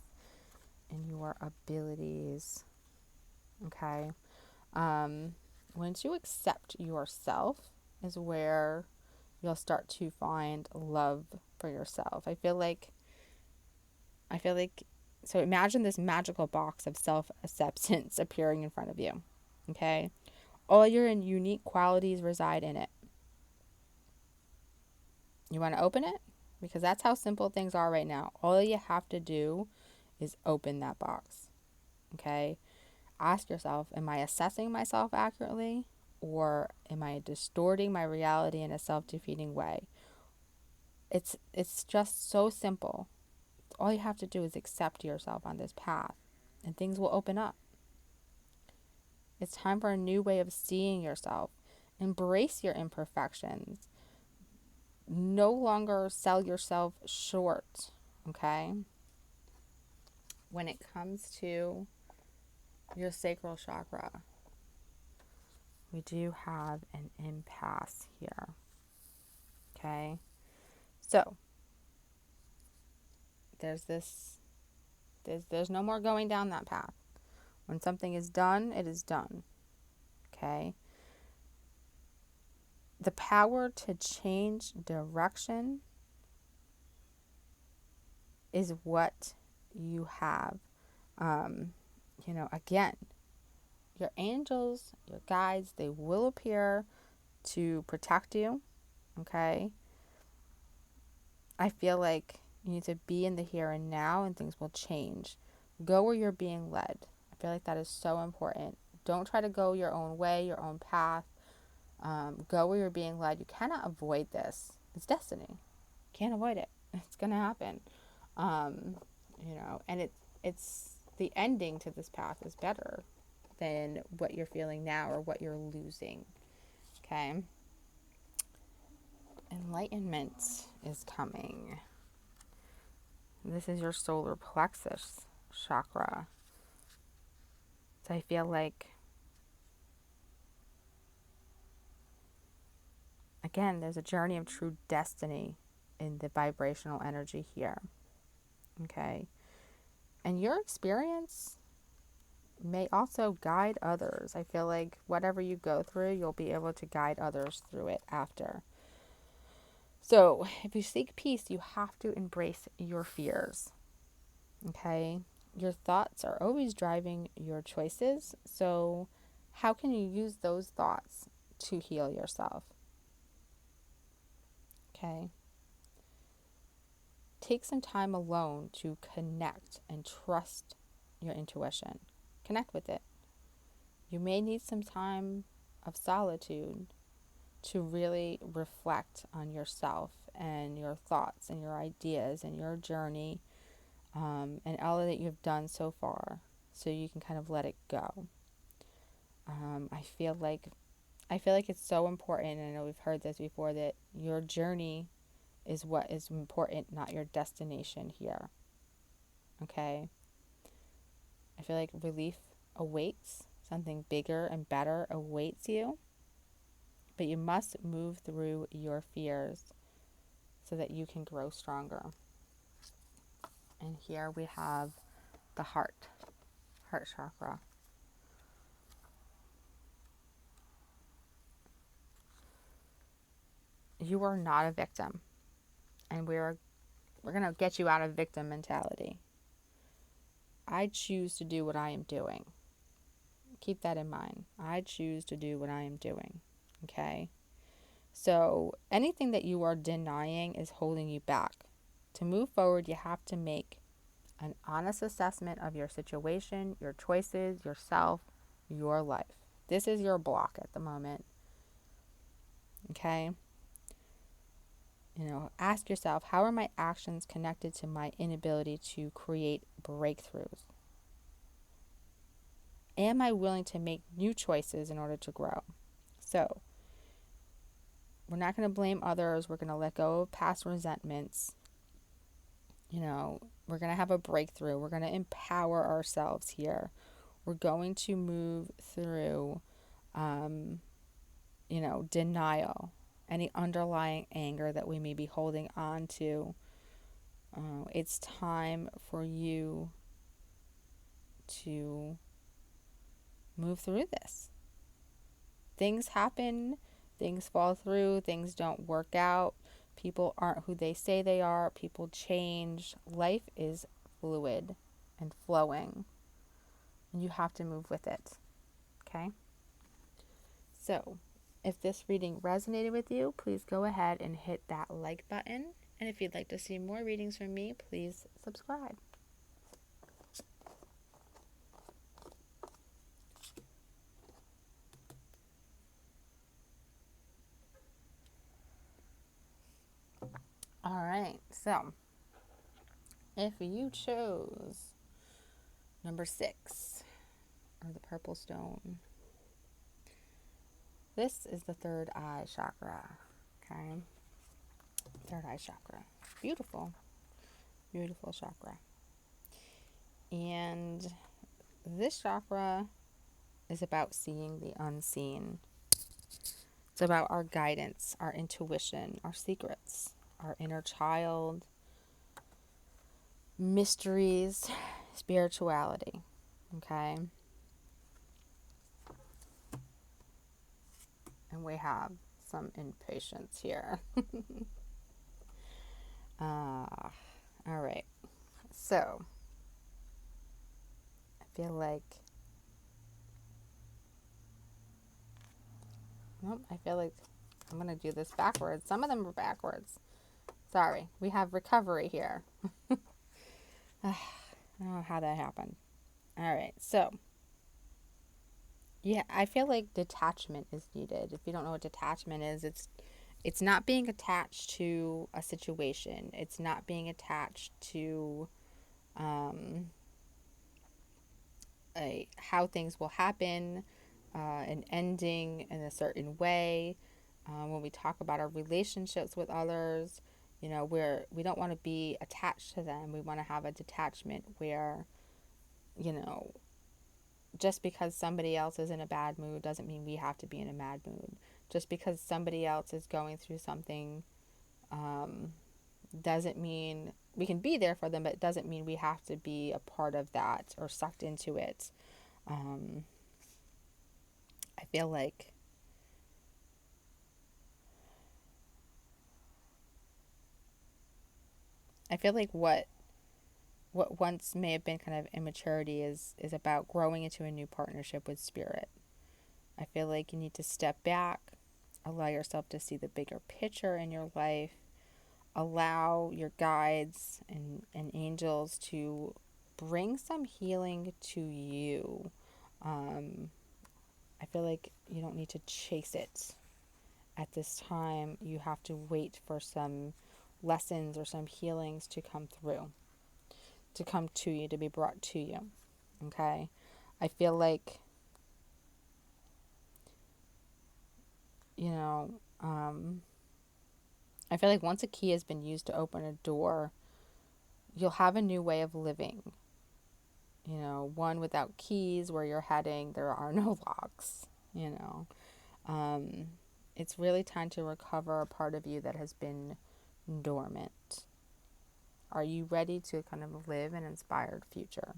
and your abilities. Okay? Once you accept yourself is where you'll start to find love for yourself. I feel like so imagine this magical box of self-acceptance appearing in front of you. Okay? All your unique qualities reside in it. You want to open it? Because that's how simple things are right now. All you have to do is open that box. Okay? Ask yourself, am I assessing myself accurately? Or am I distorting my reality in a self-defeating way? It's just so simple. All you have to do is accept yourself on this path, and things will open up. It's time for a new way of seeing yourself. Embrace your imperfections. No longer sell yourself short, okay? When it comes to your sacral chakra, we do have an impasse here, okay? So, there's no more going down that path. When something is done, it is done, okay? The power to change direction is what you have. Again, your angels, your guides, they will appear to protect you, okay? I feel like you need to be in the here and now and things will change. Go where you're being led. I feel like that is so important. Don't try to go your own way, your own path. Go where you're being led. You cannot avoid this. It's destiny. Can't avoid it. It's going to happen. And it's the ending to this path is better than what you're feeling now or what you're losing. Okay? Enlightenment is coming. This is your solar plexus chakra. So I feel like, again, there's a journey of true destiny in the vibrational energy here. Okay. And your experience may also guide others. I feel like whatever you go through, you'll be able to guide others through it after. So if you seek peace, you have to embrace your fears. Okay? Your thoughts are always driving your choices. So how can you use those thoughts to heal yourself? Okay? Take some time alone to connect and trust your intuition. Connect with it. You may need some time of solitude to really reflect on yourself and your thoughts and your ideas and your journey, and all that you've done so far, so you can kind of let it go. I feel like it's so important, and I know we've heard this before, that your journey is what is important, not your destination here. Okay? I feel like relief awaits, something bigger and better awaits you, but you must move through your fears so that you can grow stronger. And here we have the heart chakra. You are not a victim, and we're going to get you out of victim mentality. I choose to do what I am doing. Keep that in mind. I choose to do what I am doing. Okay? So anything that you are denying is holding you back. To move forward, you have to make an honest assessment of your situation, your choices, yourself, your life. This is your block at the moment. Okay? Ask yourself, how are my actions connected to my inability to create breakthroughs? Am I willing to make new choices in order to grow? So, we're not going to blame others. We're going to let go of past resentments. We're going to have a breakthrough. We're going to empower ourselves here. We're going to move through, denial, any underlying anger that we may be holding on to. It's time for you to move through this. Things happen, things fall through, things don't work out. People aren't who they say they are. People change. Life is fluid and flowing. And you have to move with it. Okay? So, if this reading resonated with you, please go ahead and hit that like button. And if you'd like to see more readings from me, please subscribe. All right, so if you chose number 6, or the purple stone, this is the third eye chakra. Okay, third eye chakra. Beautiful, beautiful chakra. And this chakra is about seeing the unseen. It's about our guidance, our intuition, our secrets, our inner child, mysteries, spirituality. Okay? And we have some impatience here. All right. So, I feel like, I'm going to do this backwards. Some of them are backwards. Sorry. We have recovery here. I don't know how that happened. All right. So, yeah, I feel like detachment is needed. If you don't know what detachment is, it's not being attached to a situation. It's not being attached to how things will happen, an ending in a certain way. When we talk about our relationships with others, we don't want to be attached to them. We want to have a detachment where, you know, just because somebody else is in a bad mood doesn't mean we have to be in a bad mood. Just because somebody else is going through something doesn't mean we can be there for them, but it doesn't mean we have to be a part of that or sucked into it. Um, I feel like what once may have been kind of immaturity is about growing into a new partnership with spirit. I feel like you need to step back, allow yourself to see the bigger picture in your life, allow your guides and angels to bring some healing to you. I feel like you don't need to chase it. At this time, you have to wait for some lessons or some healings to come through, to come to you, to be brought to you. Okay? I feel like, you know, I feel like once a key has been used to open a door, you'll have a new way of living. One without keys, where you're heading, there are no locks, you know. Um, it's really time to recover a part of you that has been dormant. Are you ready to kind of live an inspired future?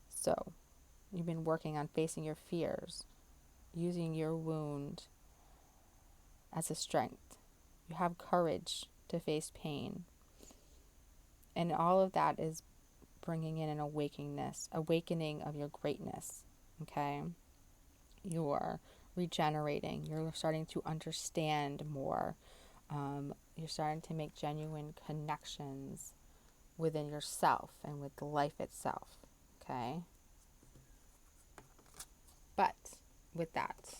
So, you've been working on facing your fears, using your wound as a strength. You have courage to face pain. And all of that is bringing in an awakening of your greatness. Okay? You're regenerating. You're starting to understand more. You're starting to make genuine connections within yourself and with life itself. Okay? But with that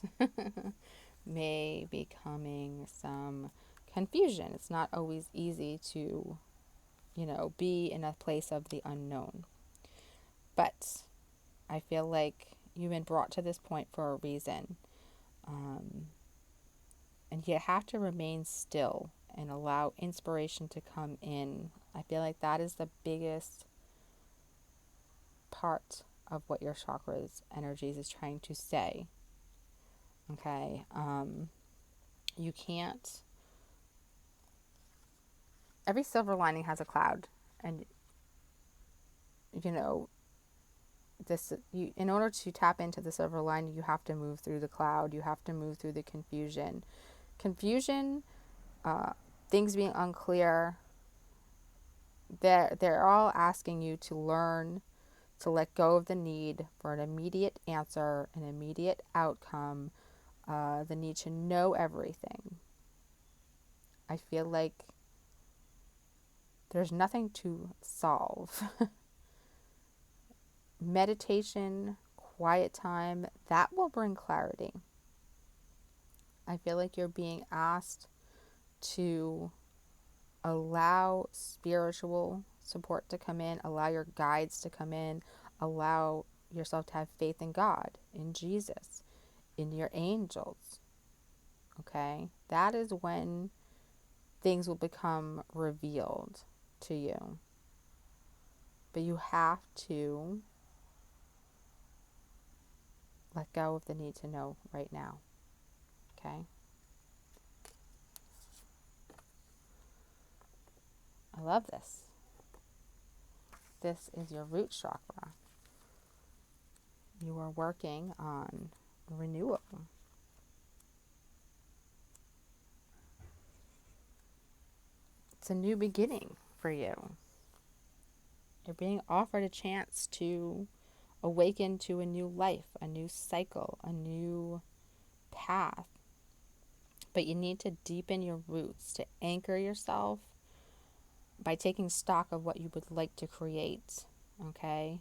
may be coming some confusion. It's not always easy to, be in a place of the unknown. But I feel like you've been brought to this point for a reason. Um, and you have to remain still and allow inspiration to come in. I feel like that is the biggest part of what your chakras energies is trying to say. Okay. You can't, every silver lining has a cloud, and you know in order to tap into the silver lining, you have to move through the cloud. You have to move through the confusion, uh, things being unclear. They're all asking you to learn to let go of the need for an immediate answer, an immediate outcome, the need to know everything. I feel like there's nothing to solve. Meditation, quiet time, that will bring clarity. I feel like you're being asked to allow spiritual support to come in, allow your guides to come in, allow yourself to have faith in God, in Jesus, in your angels. Okay? That is when things will become revealed to you. But you have to let go of the need to know right now. Okay? I love this. This is your root chakra. You are working on renewal. It's a new beginning for you. You're being offered a chance to awaken to a new life, a new cycle, a new path. But you need to deepen your roots, to anchor yourself by taking stock of what you would like to create. Okay?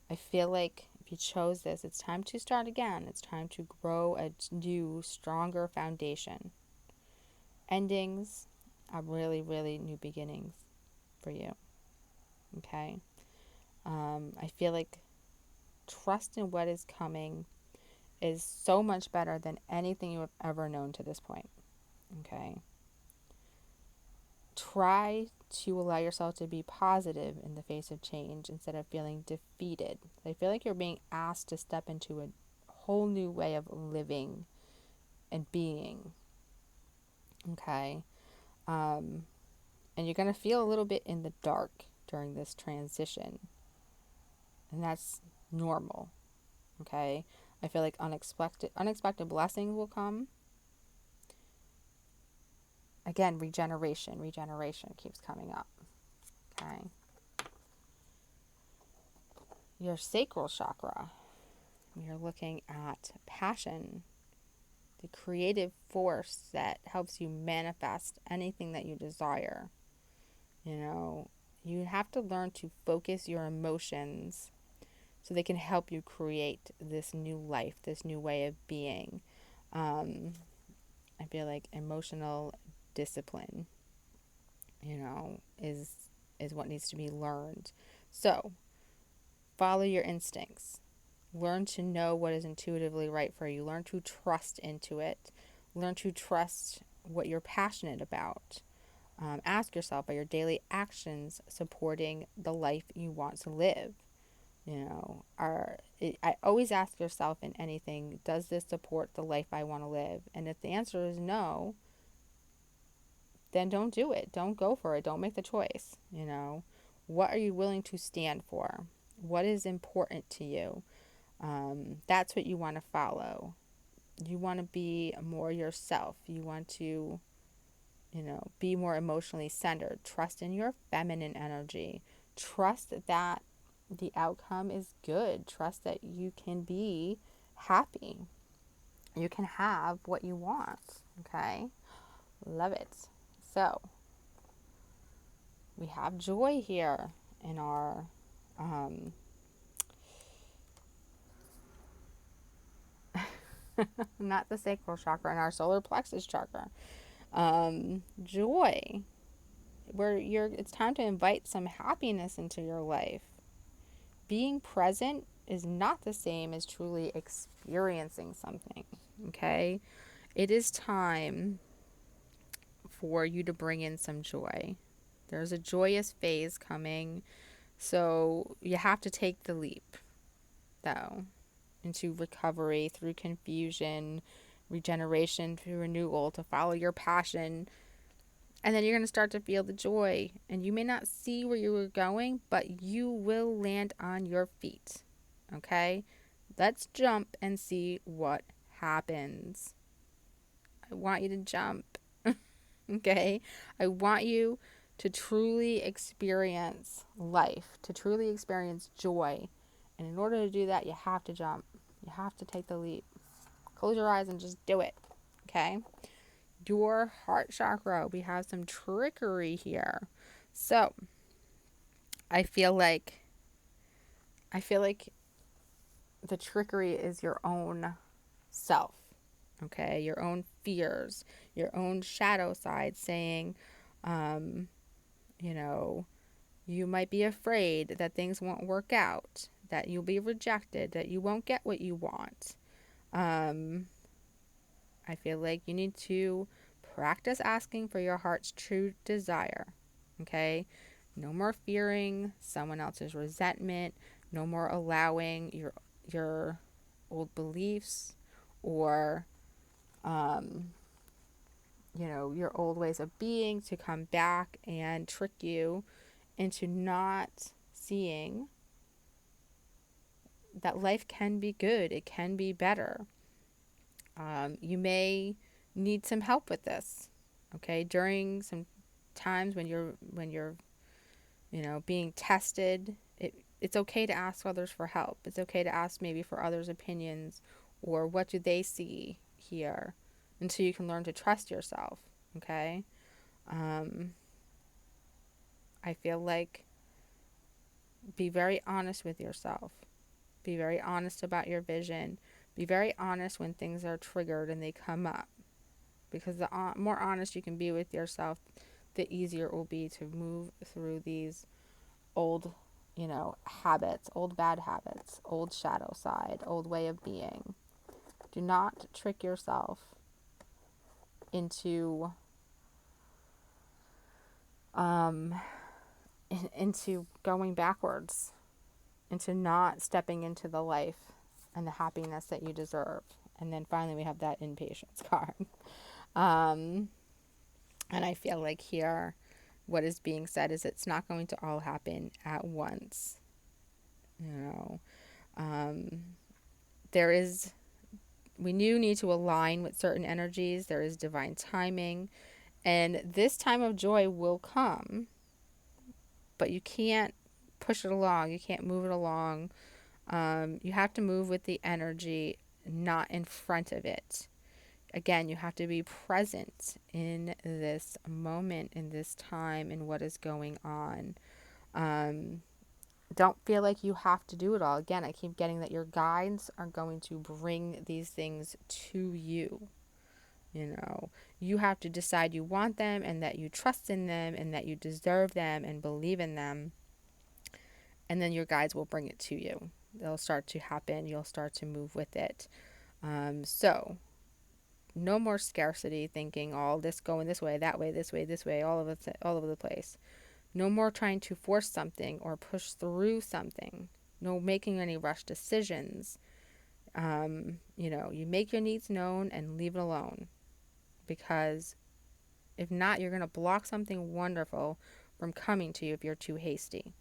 I feel like if you chose this, it's time to start again. It's time to grow a new, stronger foundation. Endings are really, really new beginnings for you. Okay? I feel like trust in what is coming. is so much better than anything you have ever known to this point. Okay? Try to allow yourself to be positive in the face of change instead of feeling defeated. I feel like you're being asked to step into a whole new way of living and being. Okay? And you're going to feel a little bit in the dark during this transition. And that's normal. Okay? I feel like unexpected blessings will come. Again, regeneration keeps coming up. Okay? Your sacral chakra. You're looking at passion, the creative force that helps you manifest anything that you desire. You know, you have to learn to focus your emotions so they can help you create this new life, this new way of being. I feel like emotional discipline, is what needs to be learned. So, follow your instincts. Learn to know what is intuitively right for you. Learn to trust into it. Learn to trust what you're passionate about. Ask yourself, are your daily actions supporting the life you want to live? I always ask yourself in anything, does this support the life I want to live? And if the answer is no, then don't do it. Don't go for it. Don't make the choice. What are you willing to stand for? What is important to you? That's what you want to follow. You want to be more yourself. You want to, be more emotionally centered. Trust in your feminine energy. Trust that the outcome is good. Trust that you can be happy. You can have what you want. Okay? Love it. So, we have joy here in our not the sacral chakra, in our solar plexus chakra. Joy, where it's time to invite some happiness into your life. Being present is not the same as truly experiencing something. Okay? It is time for you to bring in some joy. There's a joyous phase coming, so you have to take the leap, though, into recovery through confusion, regeneration through renewal, to follow your passion. And then you're going to start to feel the joy. And you may not see where you were going, but you will land on your feet. Okay? Let's jump and see what happens. I want you to jump. Okay? I want you to truly experience life, to truly experience joy. And in order to do that, you have to jump. You have to take the leap. Close your eyes and just do it. Okay? Your heart chakra, we have some trickery here. So, I feel like the trickery is your own self. Okay? Your own fears, your own shadow side saying, you might be afraid that things won't work out, that you'll be rejected, that you won't get what you want. I feel like you need to practice asking for your heart's true desire. Okay? No more fearing someone else's resentment. No more allowing your old beliefs or your old ways of being to come back and trick you into not seeing that life can be good. It can be better. You may need some help with this. Okay, during some times when you're being tested, it's okay to ask others for help. It's okay to ask maybe for others' opinions or what do they see here, until you can learn to trust yourself. Okay, I feel like be very honest with yourself. Be very honest about your vision. Be very honest when things are triggered and they come up. Because the more honest you can be with yourself, the easier it will be to move through these old, habits, old bad habits, old shadow side, old way of being. Do not trick yourself into into going backwards, into not stepping into the life and the happiness that you deserve. And then finally we have that impatience card. And I feel like here what is being said is it's not going to all happen at once. You know, we do need to align with certain energies. There is divine timing, and this time of joy will come, but you can't push it along. You can't move it along. You have to move with the energy, not in front of it. Again, you have to be present in this moment, in this time, in what is going on. Don't feel like you have to do it all. Again, I keep getting that your guides are going to bring these things to you. You know, you have to decide you want them and that you trust in them and that you deserve them and believe in them. And then your guides will bring it to you. They'll start to happen. You'll start to move with it. So no more scarcity thinking, all this going this way, that way, this way, all over the place. No more trying to force something or push through something. No making any rush decisions. You make your needs known and leave it alone. Because if not, you're going to block something wonderful from coming to you if you're too hasty.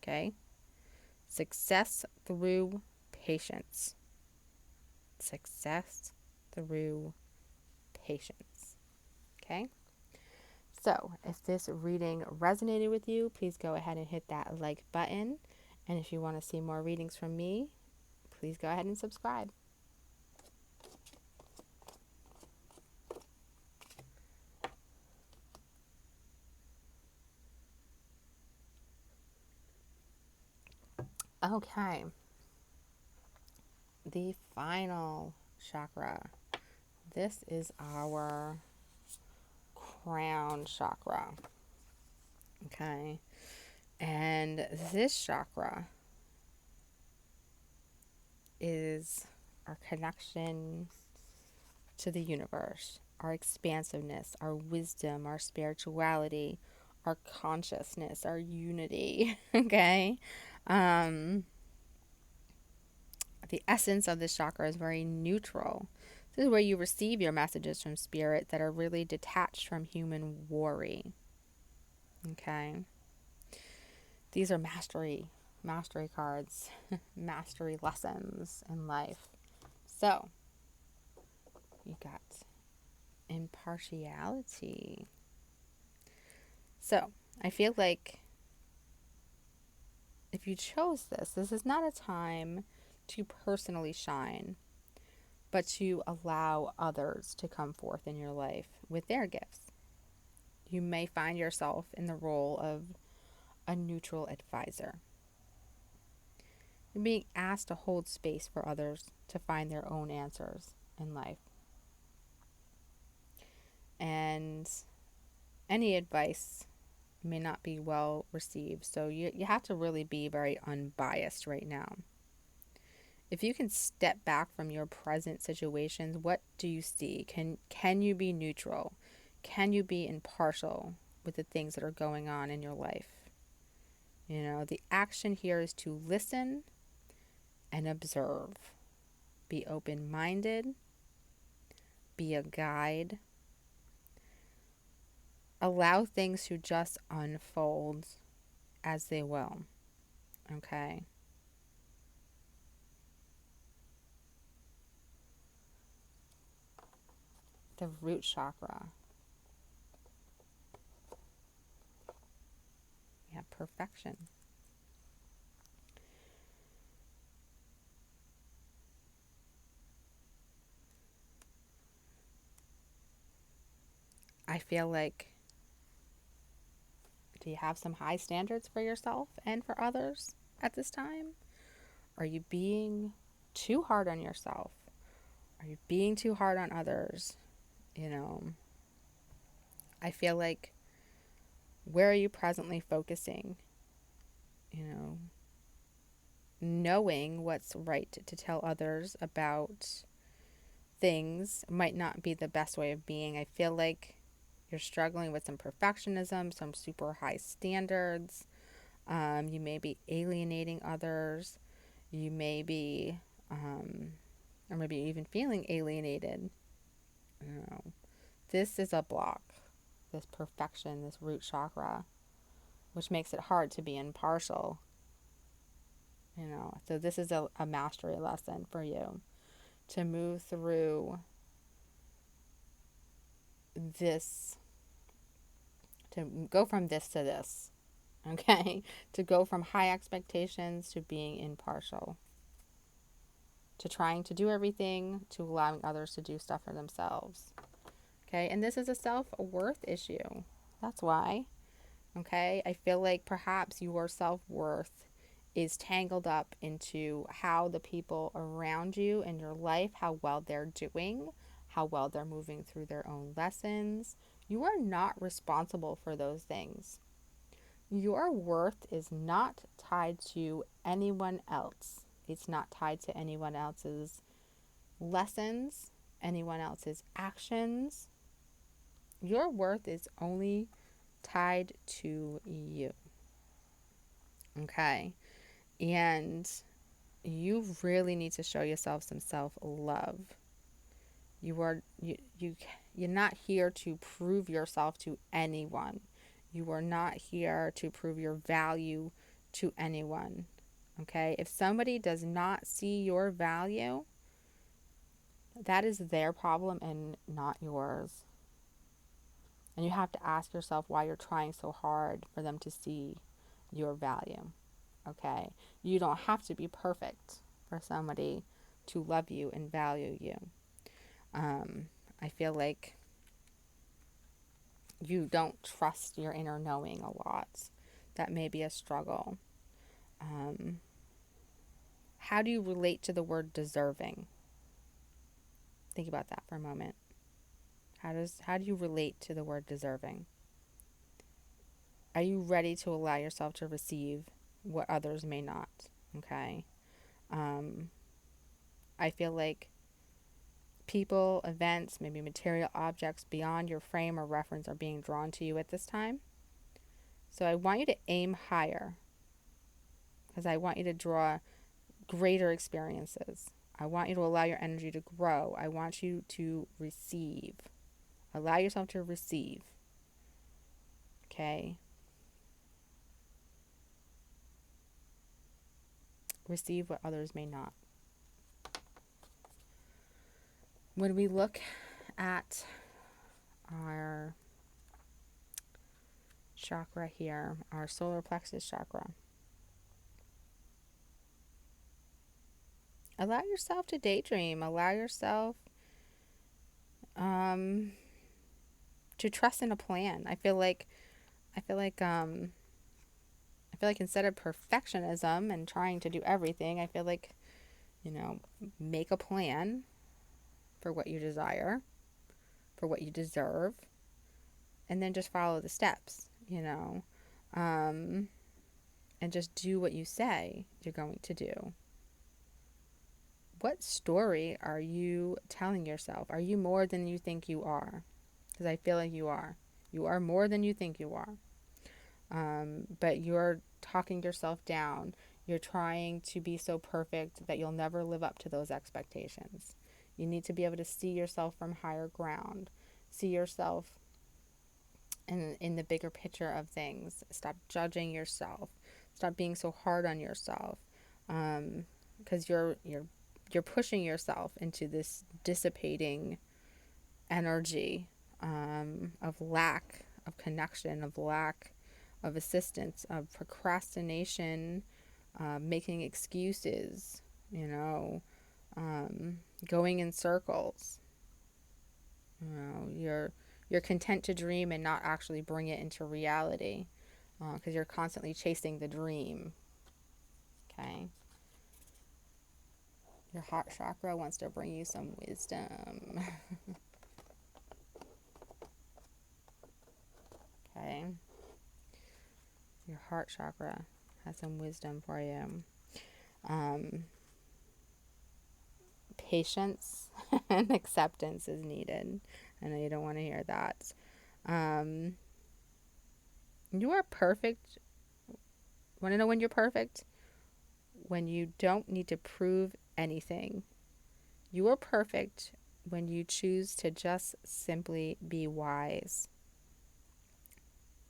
Okay? Success through patience. Success through patience. Okay? So, if this reading resonated with you, please go ahead and hit that like button. And if you want to see more readings from me, please go ahead and subscribe. Okay. The final chakra. This is our crown chakra. Okay. And this chakra is our connection to the universe, our expansiveness, our wisdom, our spirituality, our consciousness, our unity. Okay. The essence of this chakra is very neutral. This is where you receive your messages from spirit that are really detached from human worry. Okay. These are mastery cards, mastery lessons in life. So, you got impartiality. So, I feel like if you chose this is not a time to personally shine, but to allow others to come forth in your life with their gifts. You may find yourself in the role of a neutral advisor. You're being asked to hold space for others to find their own answers in life. And any advice may not be well received, so you have to really be very unbiased right now. If you can step back from your present situations, what do you see? Can you be neutral? Can you be impartial with the things that are going on in your life? You know, the action here is to listen and observe. Be open-minded. Be a guide. Allow things to just unfold as they will. Okay? The root chakra. We have perfection. I feel like, do you have some high standards for yourself and for others at this time? Are you being too hard on yourself? Are you being too hard on others? You know, I feel like, where are you presently focusing? You know, knowing what's right to tell others about things might not be the best way of being. I feel like you're struggling with some perfectionism, some super high standards. You may be alienating others. You may be, or maybe even feeling alienated. You know, this is a block, this perfection, this root chakra, which makes it hard to be impartial. So this is a mastery lesson for you to move through this, to go from this to this, okay? To go from high expectations to being impartial, to trying to do everything, to allowing others to do stuff for themselves, okay? And this is a self-worth issue. That's why, okay? I feel like perhaps your self-worth is tangled up into how the people around you in your life, how well they're doing, how well they're moving through their own lessons. You are not responsible for those things. Your worth is not tied to anyone else. It's not tied to anyone else's lessons, anyone else's actions. Your worth is only tied to you. Okay? And you really need to show yourself some self-love. You're not here to prove yourself to anyone. You are not here to prove your value to anyone. Okay? If somebody does not see your value, that is their problem and not yours. And you have to ask yourself why you're trying so hard for them to see your value. Okay? You don't have to be perfect for somebody to love you and value you. I feel like you don't trust your inner knowing a lot. That may be a struggle. How do you relate to the word deserving? Think about that for a moment. How do you relate to the word deserving? Are you ready to allow yourself to receive what others may not? Okay. I feel like people, events, maybe material objects beyond your frame or reference are being drawn to you at this time. So I want you to aim higher, because I want you to draw greater experiences. I want you to allow your energy to grow. I want you to receive. Allow yourself to receive. Okay? Receive what others may not. When we look at our chakra here, our solar plexus chakra, allow yourself to daydream. Allow yourself to trust in a plan. I feel like instead of perfectionism and trying to do everything, I feel like, make a plan for what you desire, for what you deserve, and then just follow the steps, and just do what you say you're going to do. What story are you telling yourself? Are you more than you think you are? Because I feel like you are. You are more than you think you are. But you're talking yourself down. You're trying to be so perfect that you'll never live up to those expectations. You need to be able to see yourself from higher ground. See yourself in the bigger picture of things. Stop judging yourself. Stop being so hard on yourself. Because you're pushing yourself into this dissipating energy of lack of connection, of lack of assistance, of procrastination, making excuses, going in circles. You're content to dream and not actually bring it into reality, because you're constantly chasing the dream. Okay. Your heart chakra wants to bring you some wisdom. Okay. Your heart chakra has some wisdom for you. Patience and acceptance is needed. I know you don't want to hear that. Um, you are perfect. Want to know when you're perfect? When you don't need to prove anything. You are perfect when you choose to just simply be wise.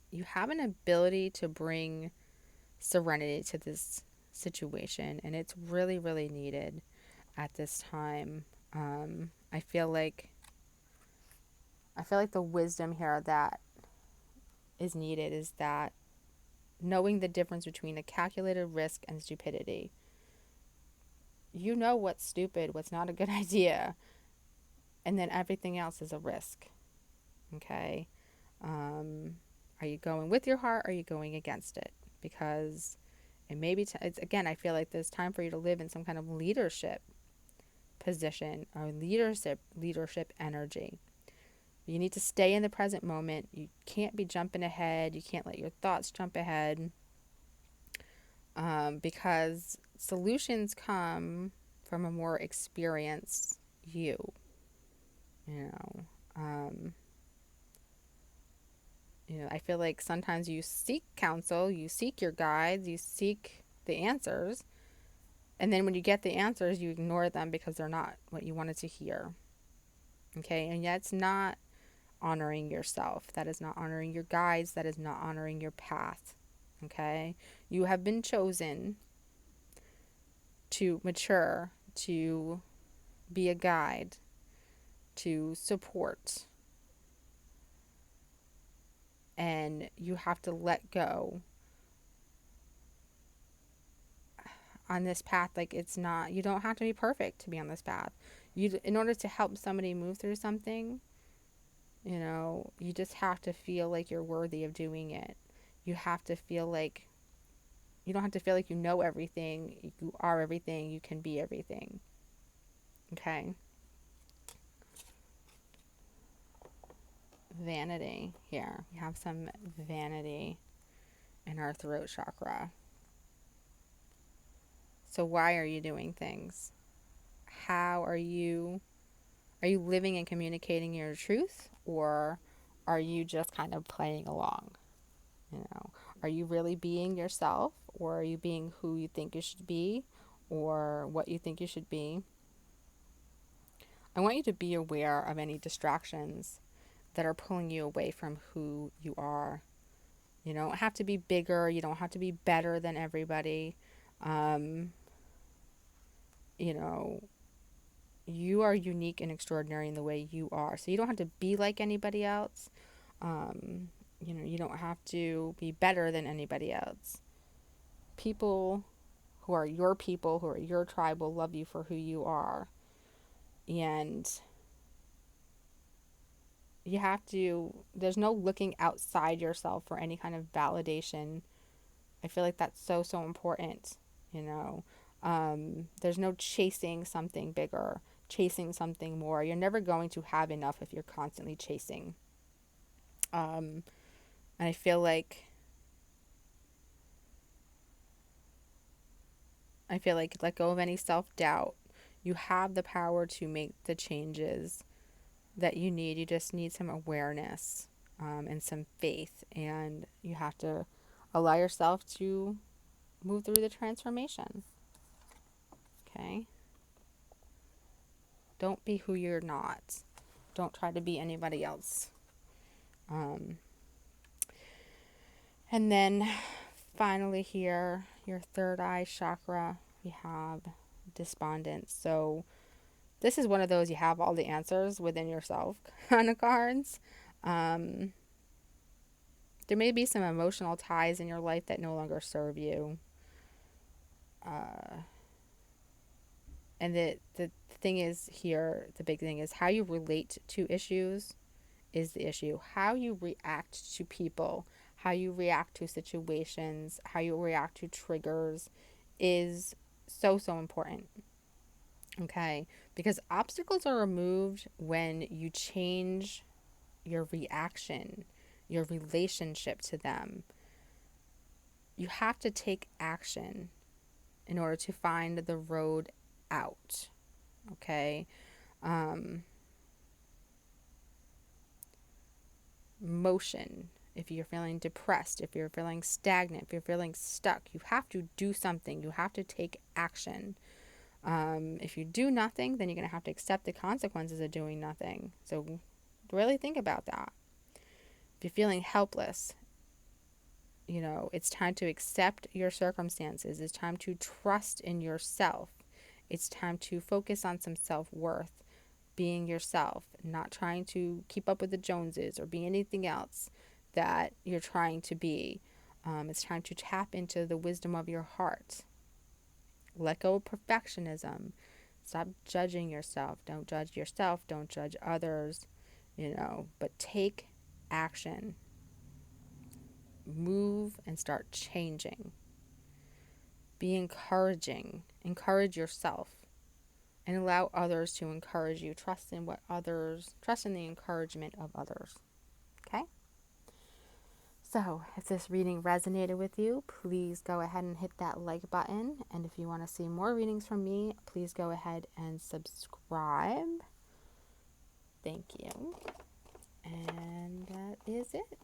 You have an ability to bring serenity to this situation, and it's really, really needed at this time. I feel like the wisdom here that is needed is that knowing the difference between a calculated risk and stupidity. You know what's stupid, what's not a good idea, and then everything else is a risk. Okay? Are you going with your heart or are you going against it? Because it may be, it's, again, I feel like there's time for you to live in some kind of leadership position or leadership energy. You need to stay in the present moment. You can't be jumping ahead. You can't let your thoughts jump ahead, because solutions come from a more experienced you. You know, I feel like sometimes you seek counsel, you seek your guides, you seek the answers, and then when you get the answers, you ignore them because they're not what you wanted to hear. Okay, and that's not honoring yourself. That is not honoring your guides. That is not honoring your path. Okay, you have been chosen to mature, to be a guide, to support, and you have to let go on this path. Like, it's not, you don't have to be perfect to be on this path. In order to help somebody move through something, you just have to feel like you're worthy of doing it. You have to feel like, you don't have to feel like you know everything. You are everything. You can be everything. Okay. Vanity here. We have some vanity in our throat chakra. So why are you doing things? How are you living and communicating your truth, or are you just kind of playing along? Are you really being yourself, or are you being who you think you should be, or what you think you should be? I want you to be aware of any distractions that are pulling you away from who you are. You don't have to be bigger. You don't have to be better than everybody. You know, you are unique and extraordinary in the way you are. So you don't have to be like anybody else. You don't have to be better than anybody else. People who are your tribe will love you for who you are. And there's no looking outside yourself for any kind of validation. I feel like that's so, so important, There's no chasing something bigger, chasing something more. You're never going to have enough if you're constantly chasing. And I feel like let go of any self-doubt. You have the power to make the changes that you need. You just need some awareness, and some faith, and you have to allow yourself to move through the transformation. Okay? Don't be who you're not. Don't try to be anybody else. And then finally here, your third eye chakra, we have despondence. So this is one of those you have all the answers within yourself kind of cards. There may be some emotional ties in your life that no longer serve you. And the thing is here, the big thing is how you relate to issues is the issue. How you react to people, how you react to situations, how you react to triggers is so, so important. Okay? Because obstacles are removed when you change your reaction, your relationship to them. You have to take action in order to find the road out. Okay? Motion. If you're feeling depressed, if you're feeling stagnant, if you're feeling stuck, you have to do something. You have to take action. If you do nothing, then you're going to have to accept the consequences of doing nothing. So really think about that. If you're feeling helpless, it's time to accept your circumstances. It's time to trust in yourself. It's time to focus on some self-worth, being yourself, not trying to keep up with the Joneses or be anything else that you're trying to be. It's time to tap into the wisdom of your heart. Let go of perfectionism. Stop judging yourself. Don't judge yourself. Don't judge others, but take action. Move and start changing. Be encouraging. Encourage yourself and allow others to encourage you. Trust in the encouragement of others. Okay? So, if this reading resonated with you, please go ahead and hit that like button. And if you want to see more readings from me, please go ahead and subscribe. Thank you. And that is it.